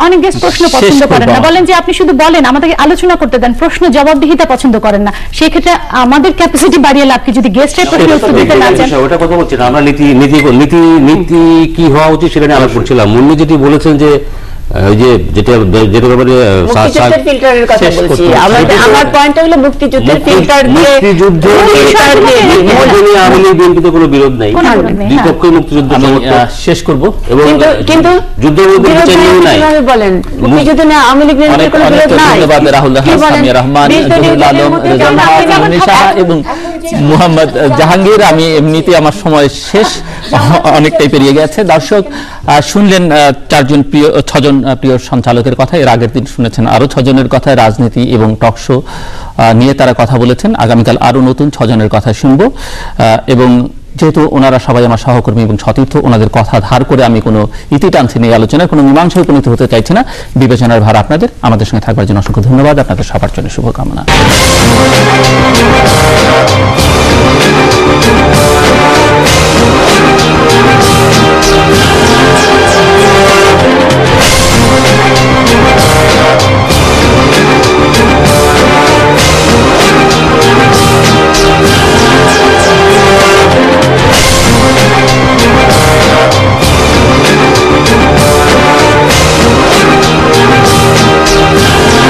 অনেক গেস্ট প্রশ্ন পছন্দ করেন না, বলেন যে আপনি শুধু বলেন, আমাদেরকে আলোচনা করতে দেন, প্রশ্ন জবাবদিহিতা পছন্দ করেন না। সেই ক্ষেত্রে আমাদের ক্যাপাসিটি বাড়িয়ে লাভ কি, যদি গেস্টের প্রশ্ন উত্তর দিতে না চান? ওটা কথা বলছি না, আমরা নীতি কি হওয়া উচিত সেটা নিয়ে আলাপ করছিলাম। মুন্নি যেটি বলেছেন যে ওই যে যেটা ব্যাপারে মুক্তিযুদ্ধের ফিল্টারের কথা বলছি, আমার পয়েন্টটা হলো মুক্তিযুদ্ধের ফিল্টার দিয়ে, আওয়ামী বিএনপিতে কোনো বিরোধ নাই, দুই পক্ষই মুক্তিযুদ্ধ শেষ করব। এবং কিন্তু যুদ্ধের মধ্যে কিভাবে বলেন মুক্তিযুদ্ধ না আওয়ামী লীগ বিএনপির কোনো বিরোধ নাই? ধন্যবাদ রাহুল দাস, সামিয়া রহমান, জহুরুল আলম, রেজাউল মনীষা এবং মোহাম্মদ জাহাঙ্গীর। আমি এমনিতে আমার সময় শেষ, অনেকটাই পেরিয়ে গেছে। দর্শক শুনলেন 6জন প্রিয় সঞ্চালকের কথা, এর আগের দিন শুনেছেন আরো 6 জনের কথা, রাজনীতি এবং টকশো নিয়ে তারা কথা বলেছেন। আগামীকাল আরো নতুন 6 জনের কথা শুনবো, এবং যেহেতু ওনারা সবাই আমার সহকর্মী এবং সতীর্থ, ওনাদের কথা ধার করে আমি কোনো ইতি টানছি না, এই আলোচনায় কোনো মীমাংসায় উপনীত হতে চাইছি না। বিবেচনার ভার আপনাদের। আমাদের সঙ্গে থাকবার জন্য অসংখ্য ধন্যবাদ, আপনাদের সবার জন্য শুভকামনা।